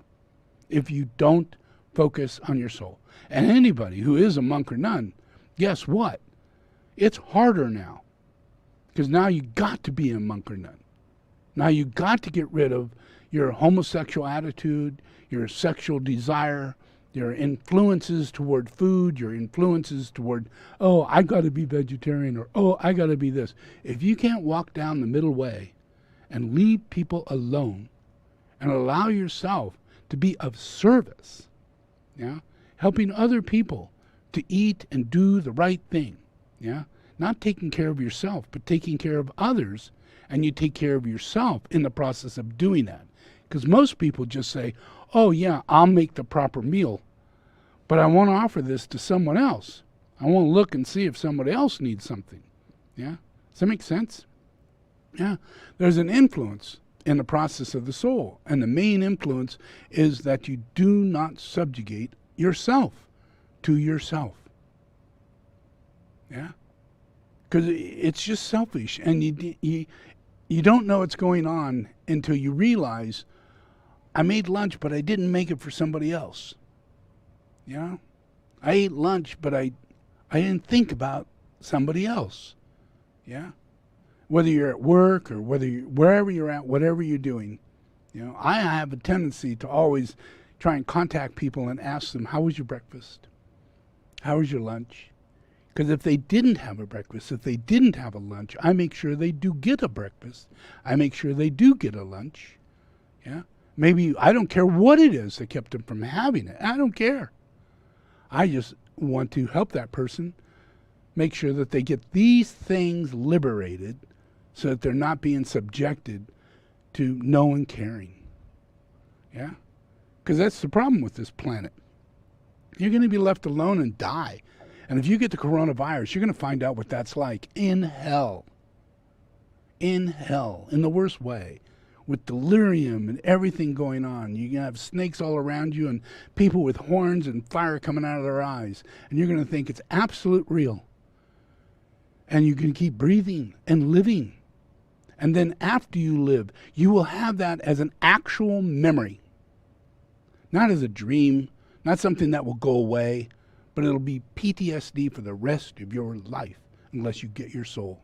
if you don't focus on your soul. And anybody who is a monk or nun, guess what? It's harder now, because now you got to be a monk or nun. Now you got to get rid of your homosexual attitude, your sexual desire, your influences toward food, your influences toward, oh, I got to be vegetarian, or oh, I got to be this. If you can't walk down the middle way and leave people alone and allow yourself to be of service, yeah, helping other people to eat and do the right thing, yeah, not taking care of yourself, but taking care of others. And you take care of yourself in the process of doing that. Because most people just say, oh yeah, I'll make the proper meal, but I want to offer this to someone else. I want to look and see if somebody else needs something. Yeah? Does that make sense? Yeah. There's an influence in the process of the soul. And the main influence is that you do not subjugate yourself to yourself. Yeah? Because it's just selfish. And you don't know what's going on until you realize, I made lunch, but I didn't make it for somebody else. You know? I ate lunch, but I didn't think about somebody else. Yeah? Whether you're at work or wherever you're at, whatever you're doing. You know, I have a tendency to always try and contact people and ask them, how was your breakfast? How was your lunch? Because if they didn't have a breakfast, if they didn't have a lunch, I make sure they do get a breakfast. I make sure they do get a lunch. Yeah? Maybe I don't care what it is that kept them from having it. I don't care. I just want to help that person make sure that they get these things liberated so that they're not being subjected to no one caring. Yeah? Because that's the problem with this planet. You're going to be left alone and die. And if you get the coronavirus, you're going to find out what that's like in hell. In hell, in the worst way, with delirium and everything going on. You're going to have snakes all around you and people with horns and fire coming out of their eyes. And you're going to think it's absolute real. And you can keep breathing and living. And then after you live, you will have that as an actual memory. Not as a dream, not something that will go away, but it'll be PTSD for the rest of your life unless you get your soul.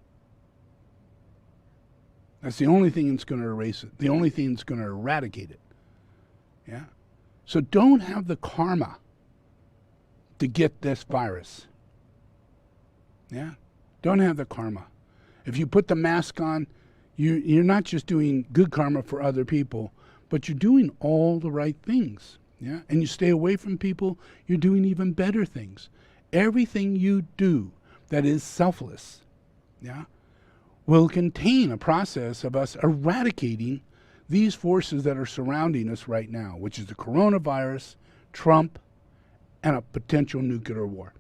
That's the only thing that's going to erase it, the only thing that's going to eradicate it. Yeah? So don't have the karma to get this virus. Yeah? Don't have the karma. If you put the mask on, you're not just doing good karma for other people, but you're doing all the right things. Yeah? And you stay away from people, you're doing even better things. Everything you do that is selfless, yeah, will contain a process of us eradicating these forces that are surrounding us right now, which is the coronavirus, Trump, and a potential nuclear war.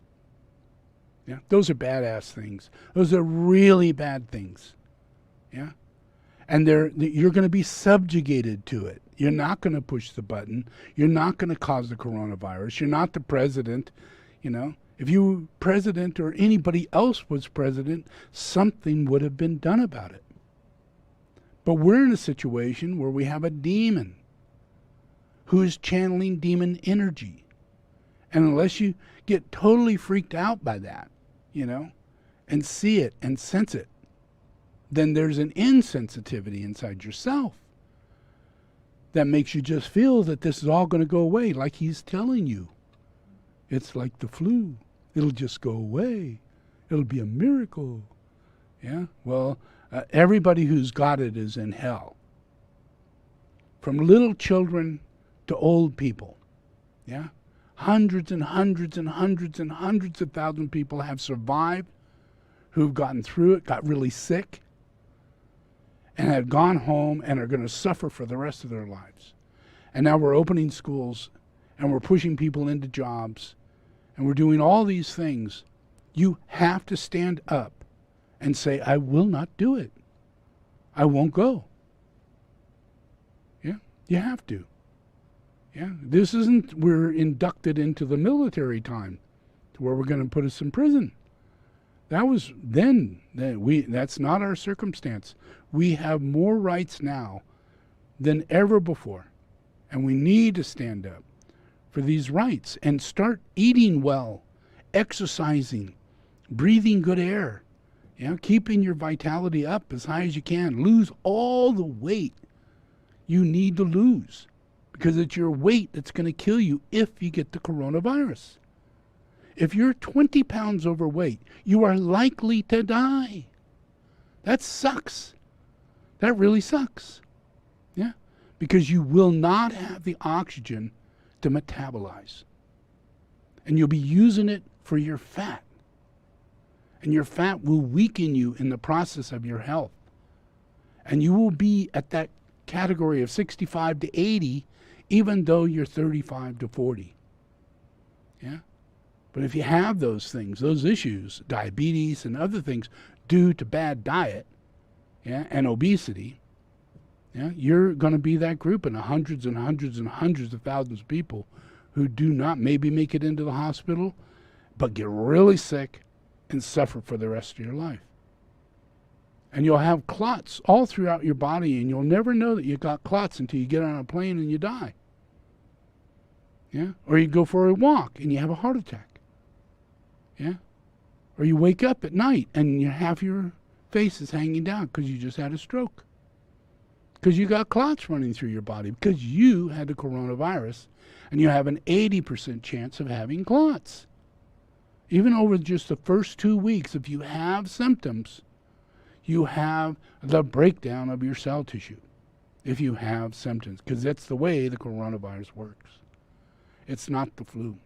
Yeah, those are badass things. Those are really bad things. Yeah, and you're going to be subjugated to it. You're not going to push the button. You're not going to cause the coronavirus. You're not the president. You know, if you were president or anybody else was president, something would have been done about it. But we're in a situation where we have a demon who is channeling demon energy. And unless you get totally freaked out by that, you know, and see it and sense it, then there's an insensitivity inside yourself that makes you just feel that this is all going to go away, like he's telling you. It's like the flu. It'll just go away. It'll be a miracle. Yeah? Well, everybody who's got it is in hell. From little children to old people. Yeah? Hundreds and hundreds and hundreds and hundreds of thousands of people have survived, who've gotten through it, got really sick, and have gone home and are going to suffer for the rest of their lives. And now we're opening schools, and we're pushing people into jobs, and we're doing all these things. You have to stand up and say, I will not do it. I won't go. Yeah, you have to. Yeah, this isn't, we're inducted into the military time to where we're going to put us in prison. That was then. That's not our circumstance. We have more rights now than ever before. And we need to stand up for these rights and start eating well, exercising, breathing good air, you know, keeping your vitality up as high as you can. Lose all the weight you need to lose, because it's your weight that's going to kill you if you get the coronavirus. If you're 20 pounds overweight, you are likely to die. That sucks. That really sucks. Yeah? Because you will not have the oxygen to metabolize. And you'll be using it for your fat. And your fat will weaken you in the process of your health. And you will be at that category of 65 to 80, even though you're 35 to 40. Yeah? But if you have those things, those issues, diabetes and other things due to bad diet, yeah, and obesity, yeah, you're going to be that group in hundreds and hundreds and hundreds of thousands of people who do not maybe make it into the hospital, but get really sick and suffer for the rest of your life. And you'll have clots all throughout your body, and you'll never know that you got clots until you get on a plane and you die. Yeah? Or you go for a walk and you have a heart attack. Yeah? Or you wake up at night and half your face is hanging down because you just had a stroke. Because you got clots running through your body because you had the coronavirus, and you have an 80% chance of having clots. Even over just the first 2 weeks, if you have symptoms, you have the breakdown of your cell tissue. If you have symptoms, because that's the way the coronavirus works. It's not the flu.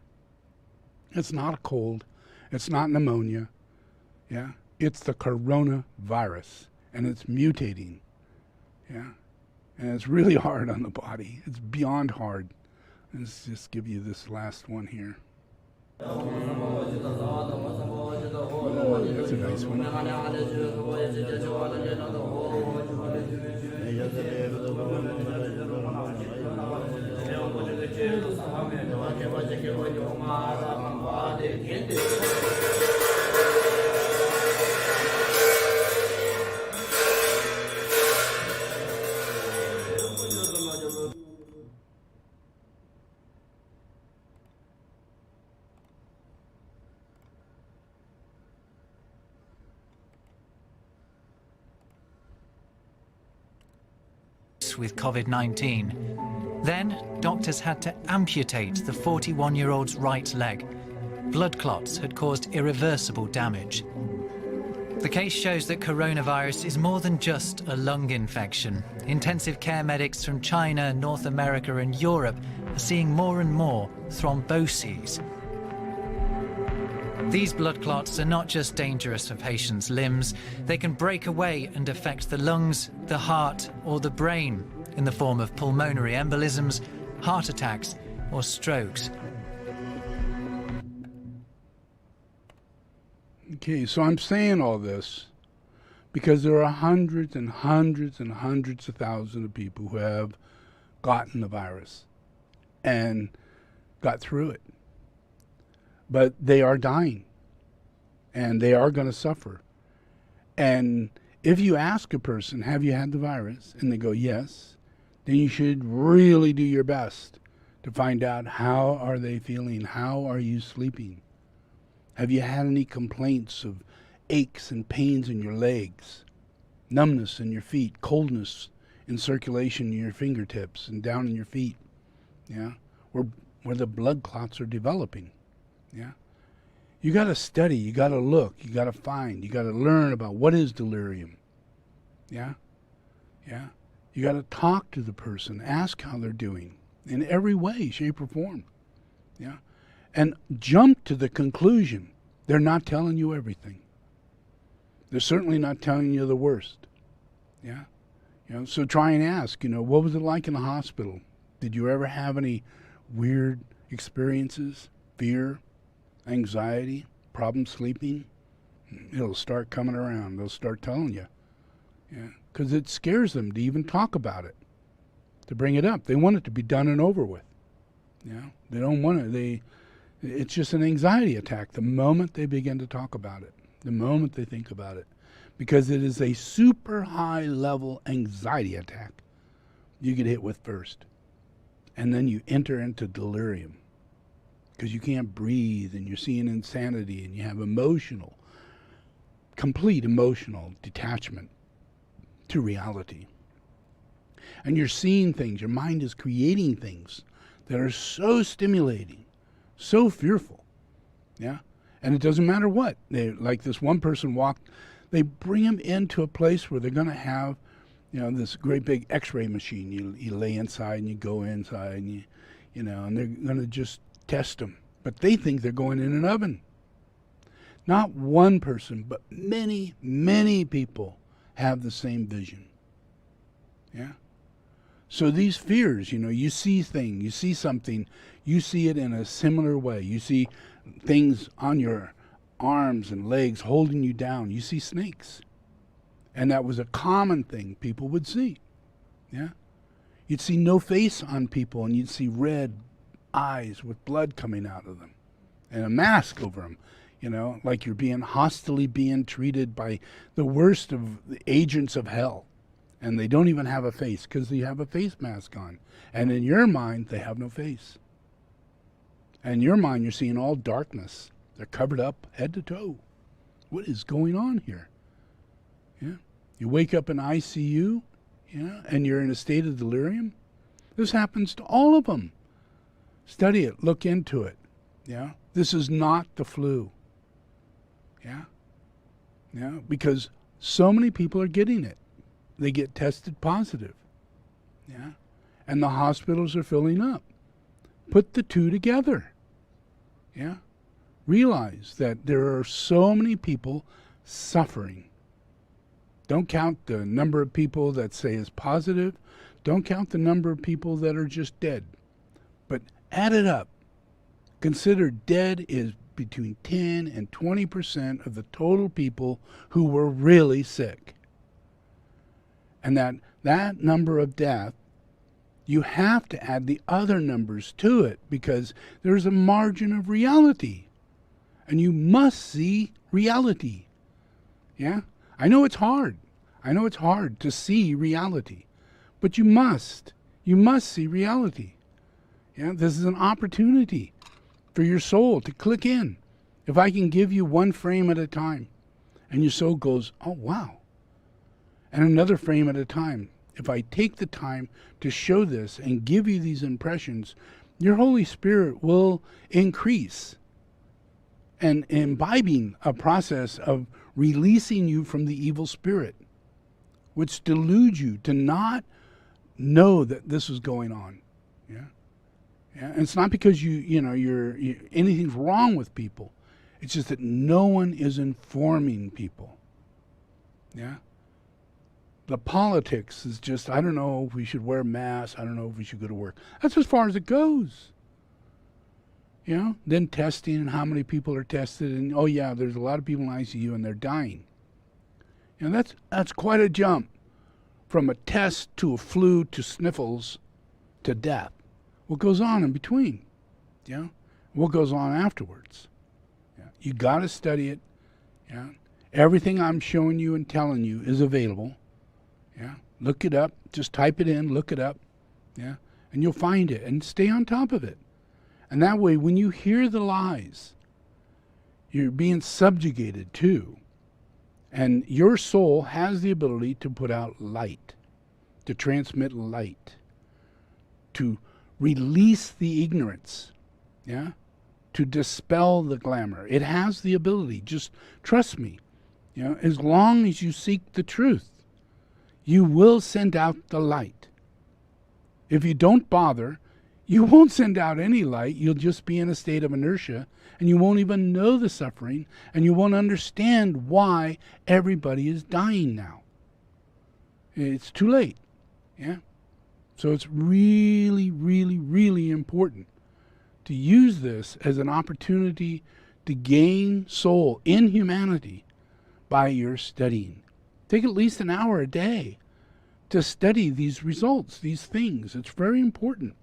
It's not a cold. It's not pneumonia. Yeah, it's the coronavirus, and it's mutating. Yeah, and it's really hard on the body. It's beyond hard. Let's just give you this last one here. That's a nice one. With COVID-19. Then, doctors had to amputate the 41-year-old's right leg. blood clots had caused irreversible damage. The case shows that coronavirus is more than just a lung infection. Intensive care medics from China, North America, and Europe are seeing more and more thromboses. These blood clots are not just dangerous for patients' limbs, they can break away and affect the lungs, the heart, or the brain in the form of pulmonary embolisms, heart attacks, or strokes. Okay, so I'm saying all this because there are hundreds and hundreds and hundreds of thousands of people who have gotten the virus and got through it. But they are dying, and they are going to suffer. And if you ask a person, have you had the virus? And they go, yes, then you should really do your best to find out how are they feeling, how are you sleeping? Have you had any complaints of aches and pains in your legs, numbness in your feet, coldness in circulation in your fingertips and down in your feet? Yeah, where the blood clots are developing. Yeah, you got to study, you got to look, you got to find, you got to learn about what is delirium. Yeah, yeah, you got to talk to the person, ask how they're doing in every way, shape, or form. Yeah. And jump to the conclusion they're not telling you everything. They're certainly not telling you the worst. Yeah? So try and ask, what was it like in the hospital? Did you ever have any weird experiences? Fear, anxiety, problem sleeping? It'll start coming around. They'll start telling you. Yeah? Because it scares them to even talk about it, to bring it up. They want it to be done and over with. Yeah? They don't want it. It's just an anxiety attack the moment they begin to talk about it, the moment they think about it, because it is a super high level anxiety attack you get hit with first. And then you enter into delirium because you can't breathe and you're seeing insanity and you have complete emotional detachment to reality. And you're seeing things, your mind is creating things that are so stimulating, so fearful, yeah? And it doesn't matter what. Like this one person they bring him into a place where they're going to have, this great big x-ray machine. You lay inside and you go inside and and they're going to just test them. But they think they're going in an oven. Not one person, but many, many people have the same vision, yeah? So these fears, you see things, you see something, you see it in a similar way. You see things on your arms and legs holding you down. You see snakes. And that was a common thing people would see. Yeah? You'd see no face on people, and you'd see red eyes with blood coming out of them and a mask over them, like you're hostilely being treated by the worst of the agents of hell. And they don't even have a face because they have a face mask on. And in your mind, they have no face. And in your mind, you're seeing all darkness. They're covered up head to toe. What is going on here? Yeah. You wake up in ICU, and you're in a state of delirium. This happens to all of them. Study it. Look into it. Yeah. This is not the flu. Yeah. Yeah. Because so many people are getting it. They get tested positive. Yeah. And the hospitals are filling up. Put the two together. Yeah. Realize that there are so many people suffering. Don't count the number of people that say is positive. Don't count the number of people that are just dead. But add it up. Consider dead is between 10 and 20% of the total people who were really sick. And that number of death, you have to add the other numbers to it because there's a margin of reality. And you must see reality. Yeah? I know it's hard. I know it's hard to see reality. But you must. You must see reality. Yeah? This is an opportunity for your soul to click in. If I can give you one frame at a time, and your soul goes, oh, wow. And another frame at a time. If I take the time to show this and give you these impressions, your Holy Spirit will increase. and imbibing a process of releasing you from the evil spirit, which deludes you to not know that this is going on. Yeah. And it's not because anything's wrong with people. It's just that no one is informing people. Yeah. The politics is just, I don't know if we should wear masks. I don't know if we should go to work. That's as far as it goes. Then testing and how many people are tested. And, oh, yeah, there's a lot of people in ICU and they're dying. That's quite a jump from a test to a flu to sniffles to death. What goes on in between? What goes on afterwards? You got to study it. Everything I'm showing you and telling you is available. Look it up. Just type it in, look it up. And you'll find it and stay on top of it. And that way, when you hear the lies, you're being subjugated too. And your soul has the ability to put out light, to transmit light, to release the ignorance, to dispel the glamour. It has the ability. Just trust me. As long as you seek the truth, you will send out the light. If you don't bother, you won't send out any light. You'll just be in a state of inertia, and you won't even know the suffering, and you won't understand why everybody is dying now. It's too late. So it's really, really, really important to use this as an opportunity to gain soul in humanity by your studying. Take at least an hour a day to study these results, these things. It's very important.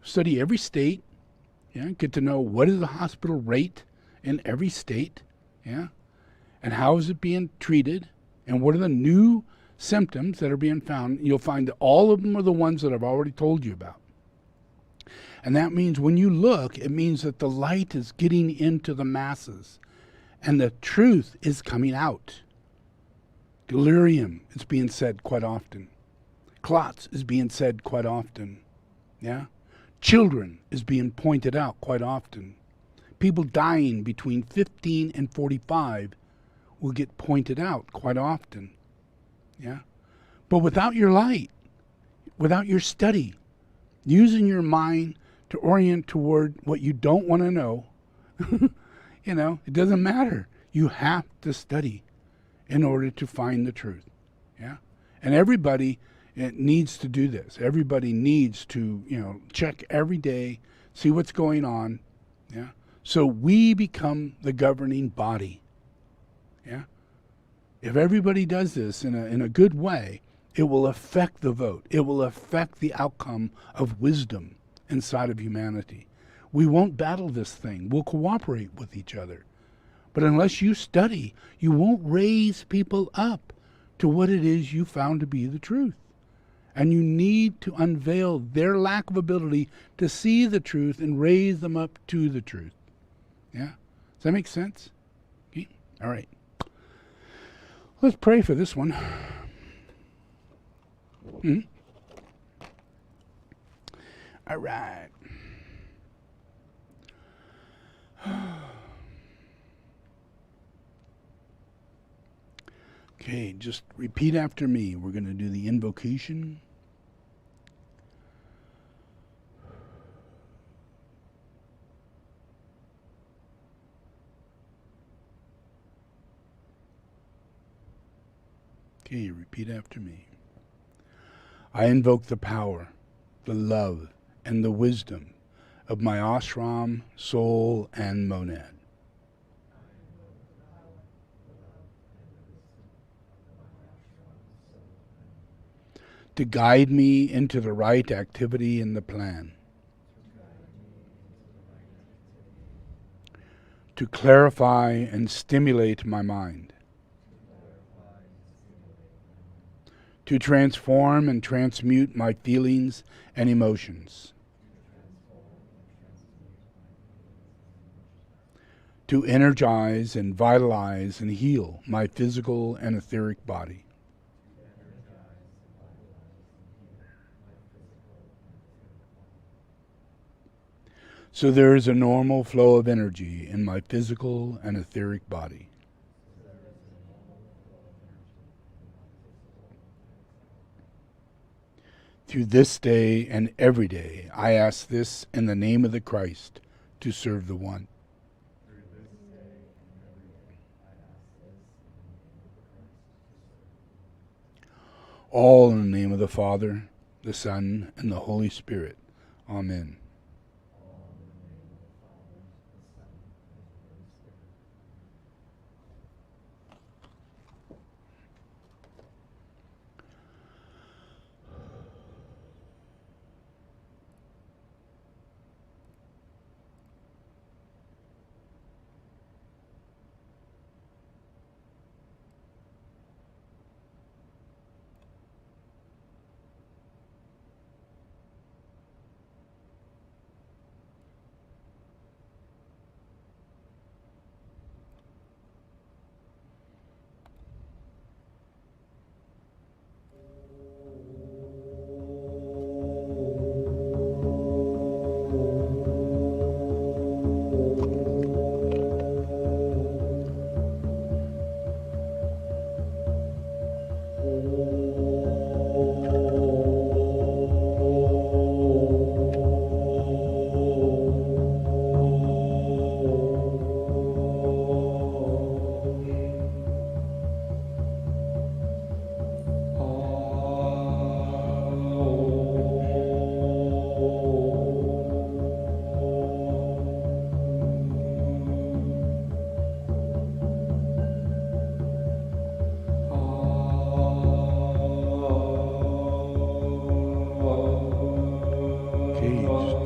Study every state. Get to know what is the hospital rate in every state. And how is it being treated, and what are the new symptoms that are being found. You'll find that all of them are the ones that I've already told you about. And that means when you look, it means that the light is getting into the masses and the truth is coming out. Delirium is being said quite often. Clots is being said quite often. Children is being pointed out quite often. People dying between 15 and 45 will get pointed out quite often. But without your light, without your study, using your mind to orient toward what you don't want to know, it doesn't matter. You have to study in order to find the truth. And everybody needs to do this. Everybody needs to, check every day, see what's going on. So we become the governing body. If everybody does this in a good way, it will affect the vote. It will affect the outcome of wisdom inside of humanity. We won't battle this thing. We'll cooperate with each other. But unless you study, you won't raise people up to what it is you found to be the truth. And you need to unveil their lack of ability to see the truth and raise them up to the truth. Does that make sense? Okay. All right. Let's pray for this one. All right. Okay, just repeat after me. We're going to do the invocation. Okay, repeat after me. I invoke the power, the love, and the wisdom of my ashram, soul, and monad. To guide me into the right activity in the plan. To clarify and stimulate my mind. To transform and transmute my feelings and emotions. To energize and vitalize and heal my physical and etheric body. So there is a normal flow of energy in my physical and etheric body. Through this day and every day, I ask this in the name of the Christ to serve the One. All in the name of the Father, the Son, and the Holy Spirit. Amen.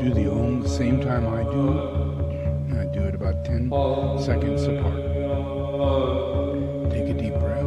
Do the Om the same time I do. I do it about 10 seconds apart. Take a deep breath.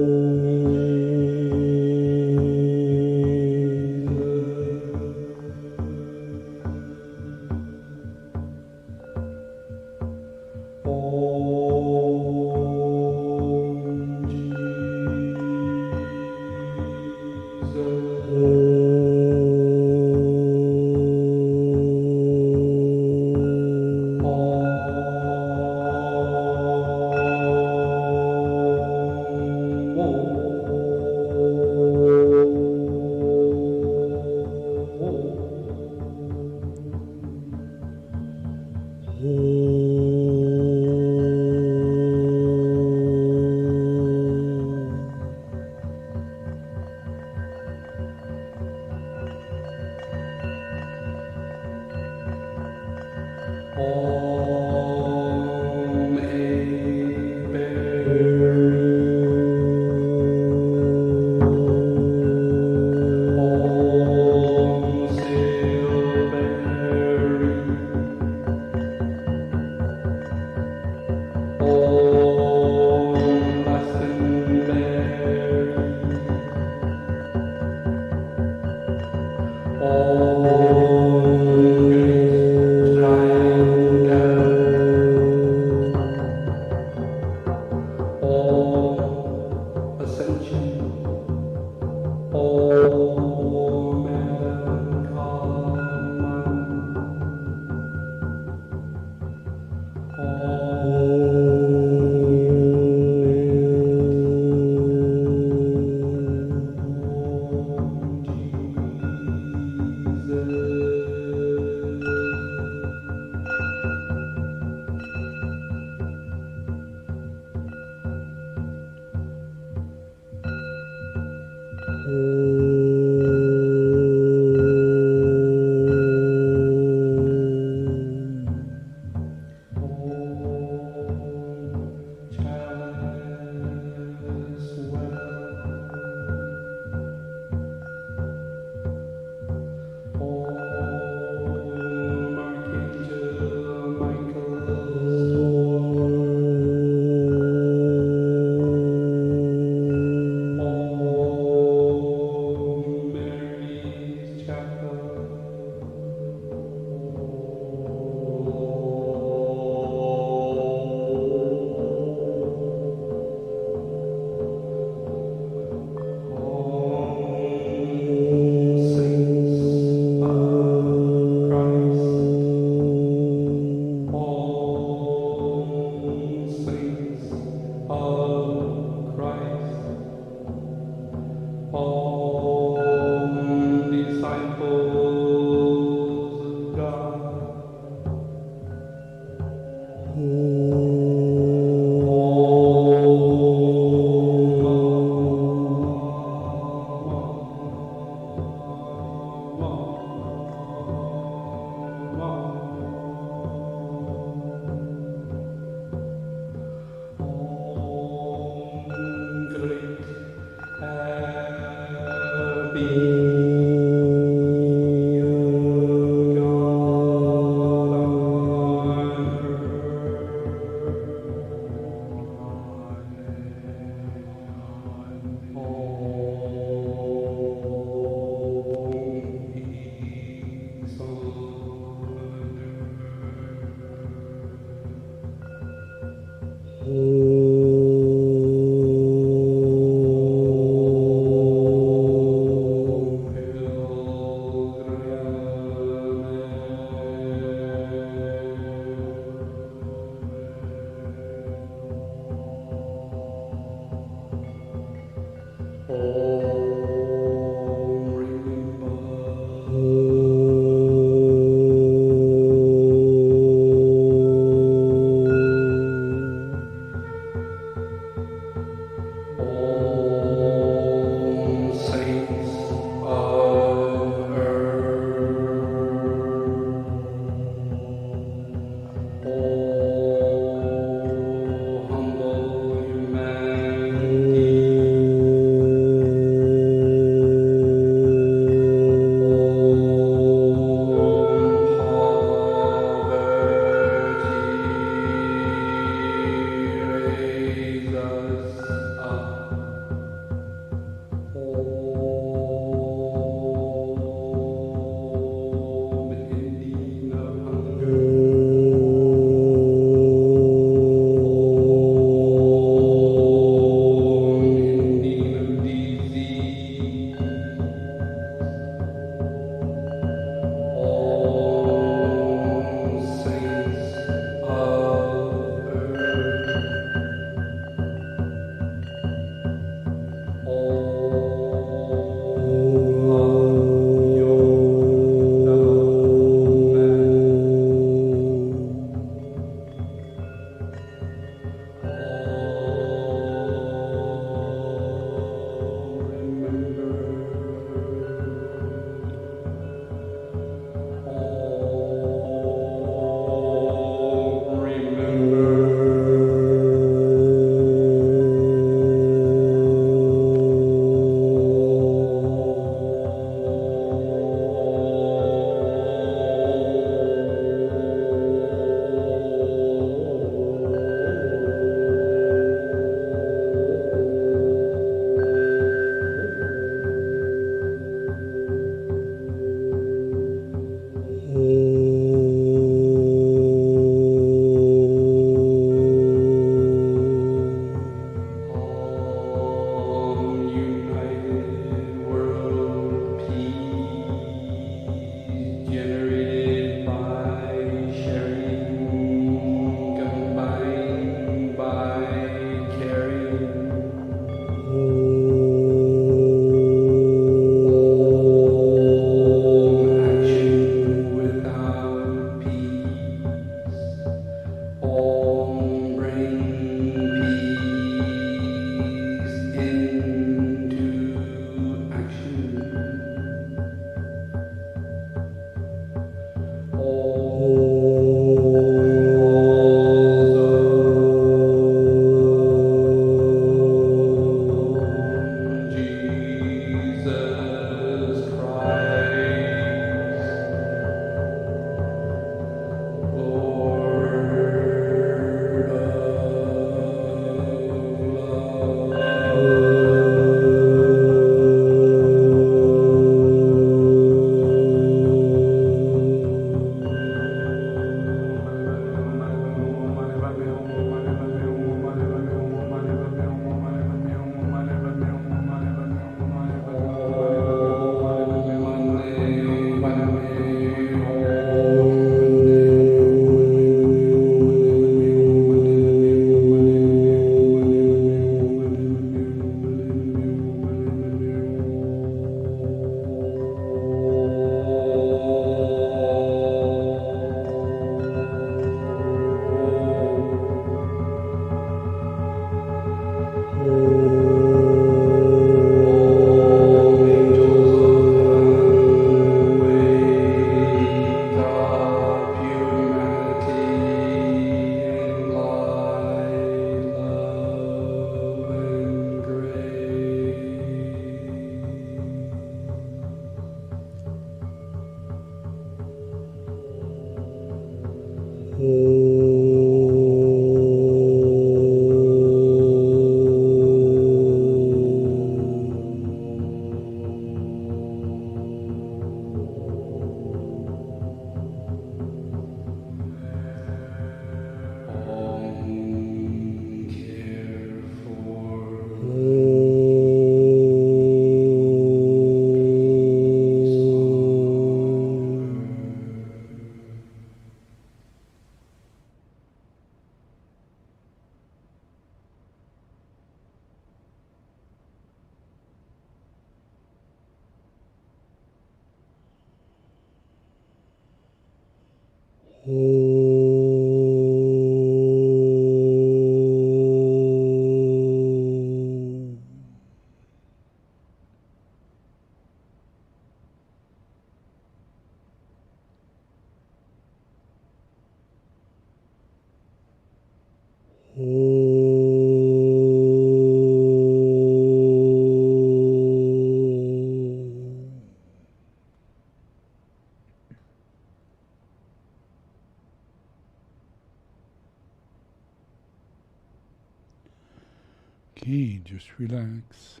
Okay, just relax.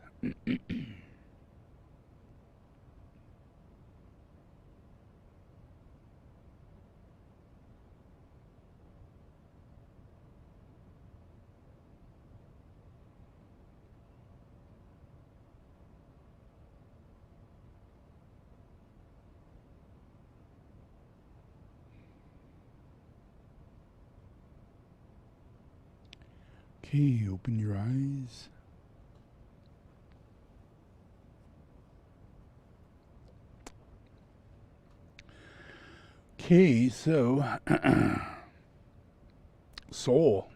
Okay, open your eyes. Okay, so soul.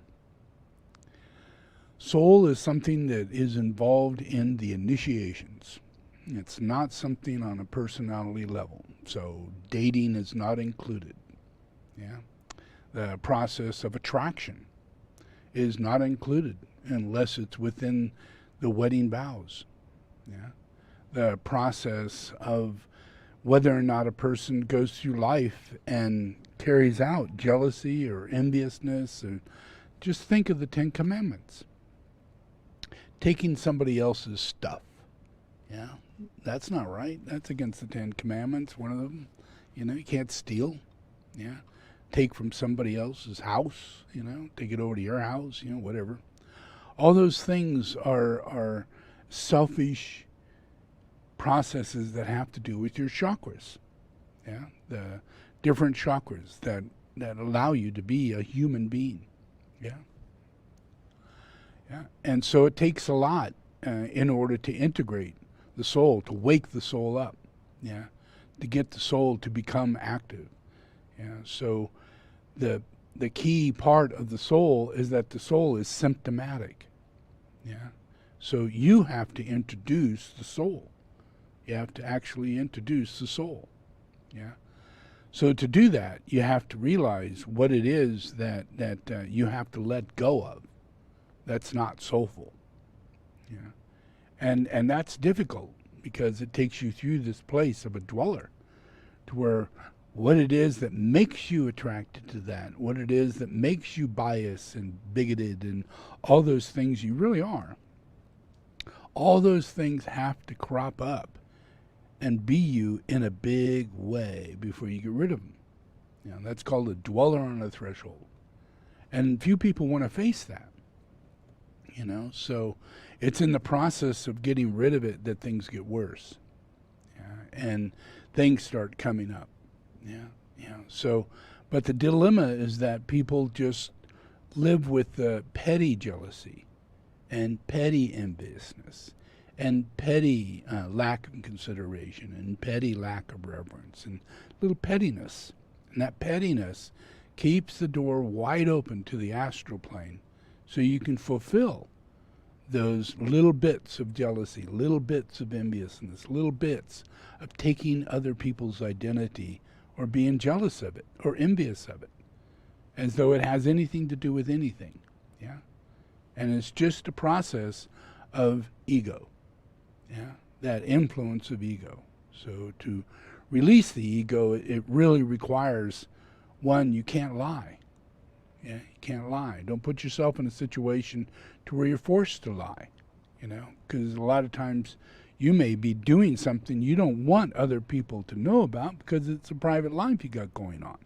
Soul is something that is involved in the initiations. It's not something on a personality level. So dating is not included. Yeah. The process of attraction is not included unless it's within the wedding vows. Yeah. The process of whether or not a person goes through life and carries out jealousy or enviousness, or just think of the 10 Commandments. Taking somebody else's stuff. Yeah. That's not right. That's against the 10 Commandments, one of them. You know, you can't steal. Yeah. Take from somebody else's house, you know, take it over to your house, you know, whatever. All those things are selfish processes that have to do with your chakras. Yeah, the different chakras that allow you to be a human being. Yeah. Yeah. And so it takes a lot in order to integrate the soul, to wake the soul up. Yeah. To get the soul to become active. Yeah. So the key part of the soul is that the soul is symptomatic. Yeah. So you have to introduce the soul. You have to actually introduce the soul. Yeah. So to do that, you have to realize what it is that you have to let go of. That's not soulful. Yeah. And that's difficult because it takes you through this place of a dweller to where what it is that makes you attracted to that, what it is that makes you biased and bigoted and all those things you really are. All those things have to crop up and be you in a big way before you get rid of them. You know, that's called a dweller on a threshold. And few people want to face that. You know, so it's in the process of getting rid of it that things get worse. Yeah, and things start coming up. Yeah, yeah. So, but the dilemma is that people just live with the petty jealousy and petty enviousness and petty lack of consideration and petty lack of reverence and little pettiness. And that pettiness keeps the door wide open to the astral plane so you can fulfill those little bits of jealousy, little bits of enviousness, little bits of taking other people's identity or being jealous of it or envious of it, as though it has anything to do with anything. Yeah. And it's just a process of ego. Yeah. That influence of ego. So to release the ego, it really requires, one, you can't lie. Yeah, you can't lie. Don't put yourself in a situation to where you're forced to lie, you know, because a lot of times you may be doing something you don't want other people to know about because it's a private life you got going on.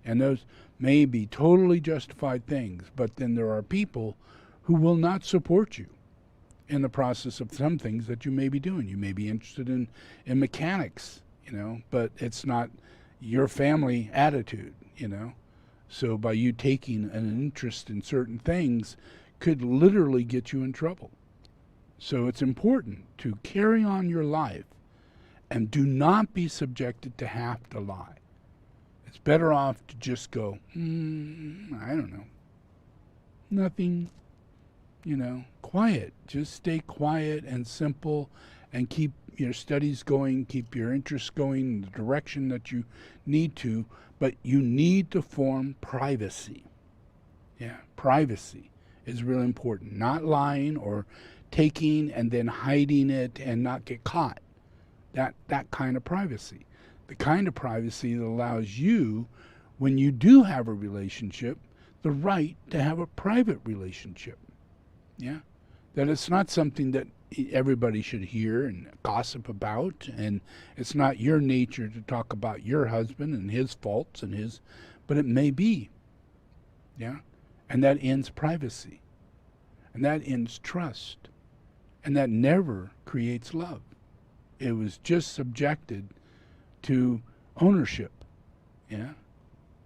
And those may be totally justified things, but then there are people who will not support you in the process of some things that you may be doing. You may be interested in mechanics, you know, but it's not your family attitude, you know. So by you taking an interest in certain things could literally get you in trouble. So it's important to carry on your life and do not be subjected to have to lie. It's It's better off to just go, I don't know, nothing, quiet. Just stay quiet and simple and keep your studies going, keep your interests going in the direction that you need to, but you need to form privacy. Yeah, privacy is really important. Not lying or taking and then hiding it and not get caught. That kind of privacy. The kind of privacy that allows you, when you do have a relationship, the right to have a private relationship. Yeah? That it's not something that everybody should hear and gossip about, and it's not your nature to talk about your husband and his faults and his, but it may be. Yeah? And that ends privacy. And that ends trust. And that never creates love. It was just subjected to ownership. Yeah?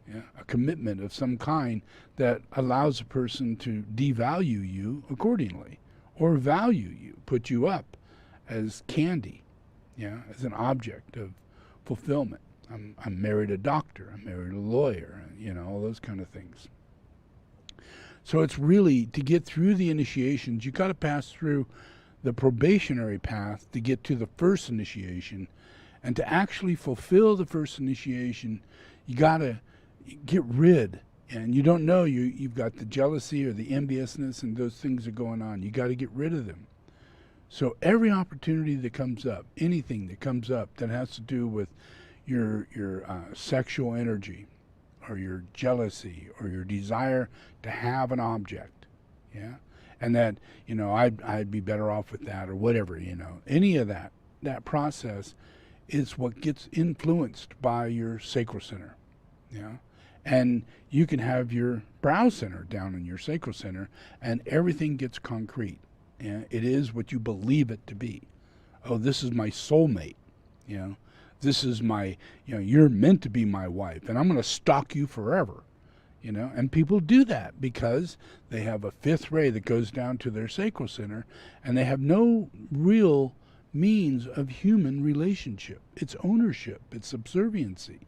Yeah, a commitment of some kind that allows a person to devalue you accordingly, or value you, put you up as candy, yeah, as an object of fulfillment. I'm married a doctor, I'm married a lawyer, all those kind of things. So it's really, to get through the initiations, you got to pass through the probationary path to get to the first initiation, and to actually fulfill the first initiation, you got to get rid, and you don't know you've got the jealousy or the enviousness, and those things are going on. You got to get rid of them. So every opportunity that comes up, anything that comes up that has to do with your sexual energy, or your jealousy, or your desire to have an object, yeah, and that I'd be better off with that, or whatever, any of that process is what gets influenced by your sacral center. Yeah. And you can have your brow center down in your sacral center, and everything gets concrete. Yeah? It is what you believe it to be. Oh, this is my soulmate. This is my, you're meant to be my wife, and I'm going to stalk you forever. And people do that because they have a fifth ray that goes down to their sacral center, and they have no real means of human relationship. It's ownership. It's subserviency.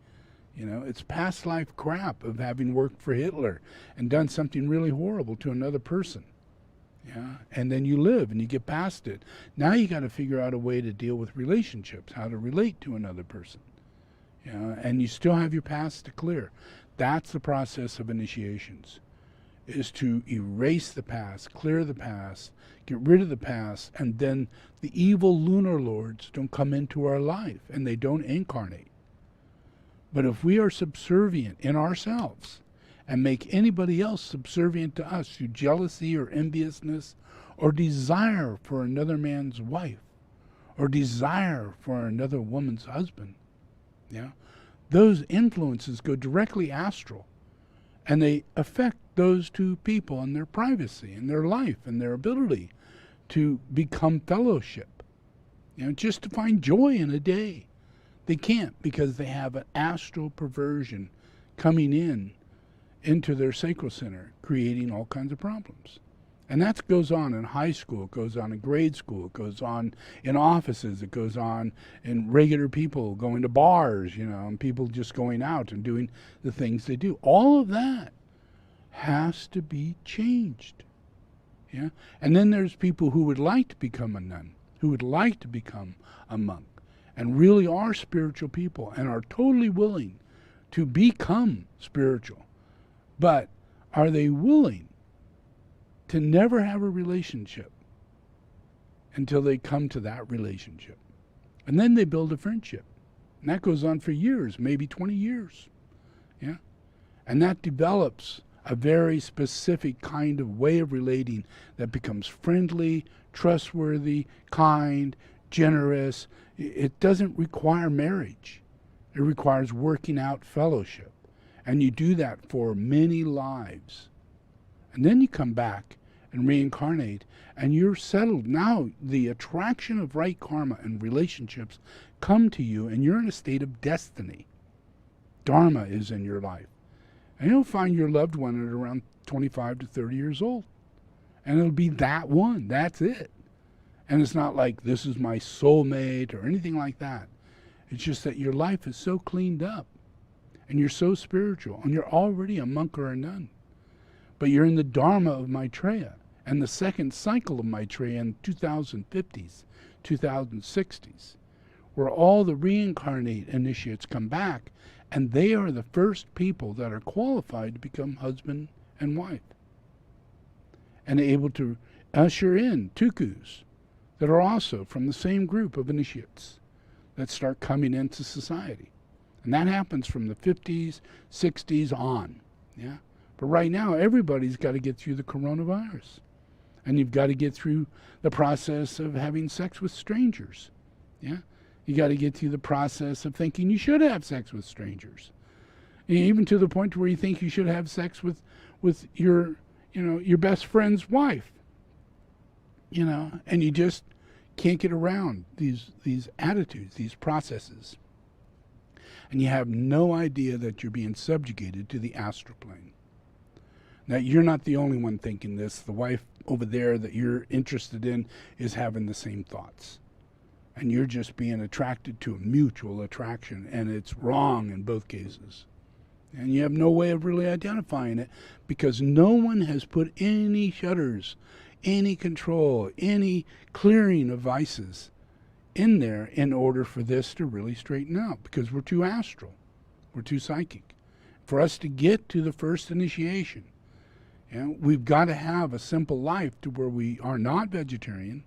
It's past life crap of having worked for Hitler and done something really horrible to another person. Yeah. And then you live and you get past it. Now you got to figure out a way to deal with relationships, how to relate to another person. Yeah. And you still have your past to clear. That's the process of initiations, is to erase the past, clear the past, get rid of the past, and then the evil lunar lords don't come into our life and they don't incarnate. But if we are subservient in ourselves and make anybody else subservient to us through jealousy or enviousness or desire for another man's wife or desire for another woman's husband, yeah, those influences go directly astral, and they affect those two people and their privacy and their life and their ability to become fellowship, just to find joy in a day. They can't, because they have an astral perversion coming into their sacral center, creating all kinds of problems. And that goes on in high school, it goes on in grade school, it goes on in offices, it goes on in regular people going to bars, and people just going out and doing the things they do. All of that has to be changed. Yeah? And then there's people who would like to become a nun, who would like to become a monk, and really are spiritual people and are totally willing to become spiritual. But are they willing to never have a relationship until they come to that relationship? And then they build a friendship. And that goes on for years, maybe 20 years. Yeah? And that develops a very specific kind of way of relating that becomes friendly, trustworthy, kind, generous. It doesn't require marriage. It requires working out fellowship. And you do that for many lives. And then you come back and reincarnate, and you're settled. Now the attraction of right karma and relationships come to you, and you're in a state of destiny. Dharma is in your life. And you'll find your loved one at around 25 to 30 years old. And it'll be that one. That's it. And it's not like this is my soulmate or anything like that. It's just that your life is so cleaned up. and you're so spiritual, and you're already a monk or a nun. But you're in the dharma of Maitreya, and the second cycle of Maitreya in 2050s, 2060s, where all the reincarnate initiates come back, and they are the first people that are qualified to become husband and wife, and able to usher in tukus that are also from the same group of initiates that start coming into society. And that happens from the 50s, 60s on. Yeah. But right now, everybody's got to get through the coronavirus. And you've got to get through the process of having sex with strangers. Yeah. You got to get through the process of thinking you should have sex with strangers. Even to the point where you think you should have sex with your, your best friend's wife. And you just can't get around these attitudes, these processes. And you have no idea that you're being subjugated to the astral plane. Now, you're not the only one thinking this. The wife over there that you're interested in is having the same thoughts. And you're just being attracted to a mutual attraction, and it's wrong in both cases. And you have no way of really identifying it because no one has put any shutters, any control, any clearing of vices in there in order for this to really straighten out, because we're too astral, we're too psychic. For us to get to the first initiation, we've got to have a simple life to where we are not vegetarian.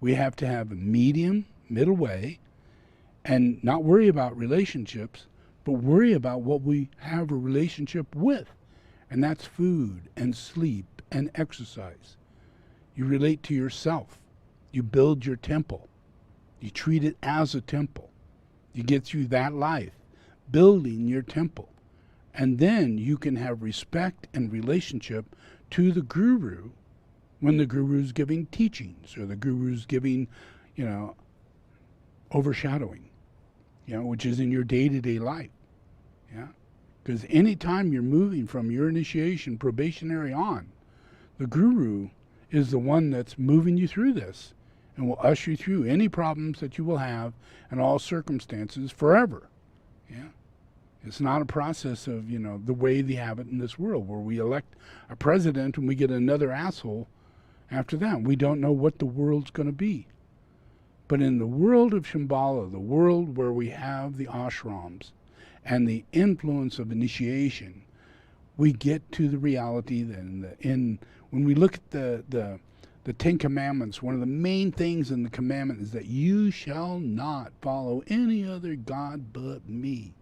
We have to have a medium, middle way, and not worry about relationships, but worry about what we have a relationship with, and that's food and sleep and exercise. You relate to yourself. You build your temple. You treat it as a temple. You get through that life, building your temple. And then you can have respect and relationship to the guru when the guru's giving teachings or the guru's giving, overshadowing, which is in your day-to-day life. Yeah. Because anytime you're moving from your initiation probationary on, the guru is the one that's moving you through this and will usher you through any problems that you will have in all circumstances forever. Yeah. It's not a process of, the way they have it in this world where we elect a president and we get another asshole after that. We don't know what the world's going to be. But in the world of Shambhala, the world where we have the ashrams and the influence of initiation, we get to the reality that when we look at the Ten Commandments, one of the main things in the commandment is that you shall not follow any other god but me.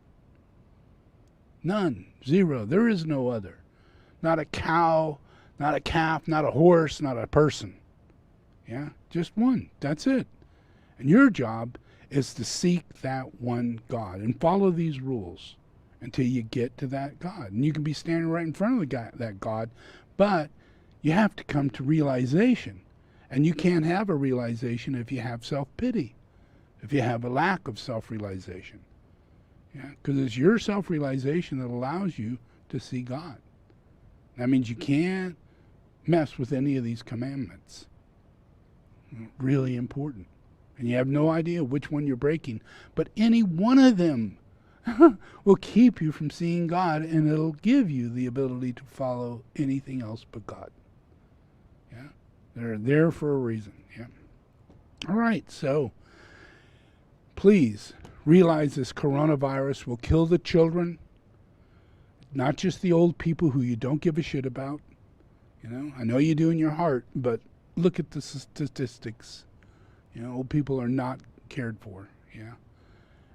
None. Zero. There is no other. Not a cow, not a calf, not a horse, not a person. Yeah? Just one. That's it. And your job is to seek that one God and follow these rules until you get to that God. And you can be standing right in front of that God, but you have to come to realization. And you can't have a realization if you have self-pity, if you have a lack of self-realization. Yeah, because it's your self-realization that allows you to see God. That means you can't mess with any of these commandments. Really important. And you have no idea which one you're breaking. But any one of them will keep you from seeing God, and it'll give you the ability to follow anything else but God. Yeah, they're there for a reason. Yeah. All right, so please realize this coronavirus will kill the children, not just the old people who you don't give a shit about. I know you do in your heart, but look at the statistics. Old people are not cared for. Yeah.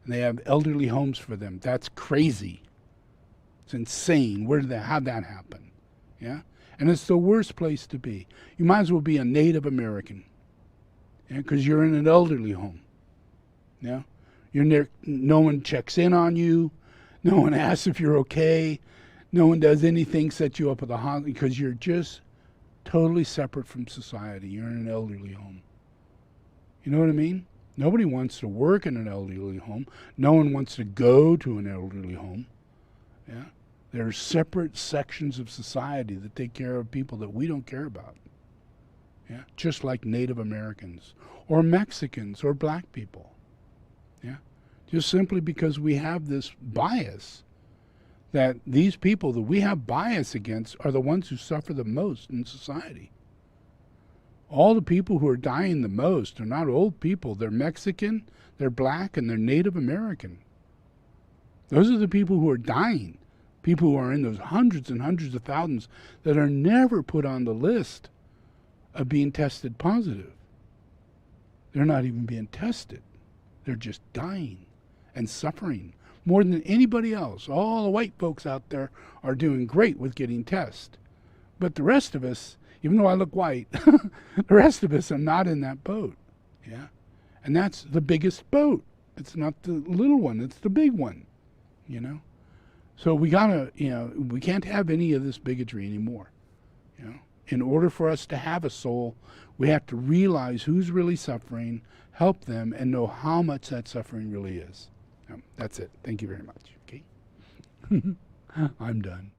And they have elderly homes for them. That's crazy. It's insane. How'd that happen? Yeah. And it's the worst place to be. You might as well be a Native American. Yeah, because you're in an elderly home. Yeah. You're there, no one checks in on you. No one asks if you're okay. No one does anything, set you up at the hospital, because you're just totally separate from society. You're in an elderly home. You know what I mean? Nobody wants to work in an elderly home. No one wants to go to an elderly home. Yeah, there are separate sections of society that take care of people that we don't care about. Yeah, just like Native Americans or Mexicans or black people. Yeah, just simply because we have this bias that these people that we have bias against are the ones who suffer the most in society. All the people who are dying the most are not old people. They're Mexican, they're black, and they're Native American. Those are the people who are dying. People who are in those hundreds and hundreds of thousands that are never put on the list of being tested positive. They're not even being tested. They're just dying and suffering more than anybody else. All the white folks out there are doing great with getting tests. But the rest of us, even though I look white, the rest of us are not in that boat. Yeah? And that's the biggest boat. It's not the little one, it's the big one. You know? So we gotta, we can't have any of this bigotry anymore. In order for us to have a soul, we have to realize who's really suffering, help them, and know how much that suffering really is. That's it. Thank you very much. Okay? I'm done.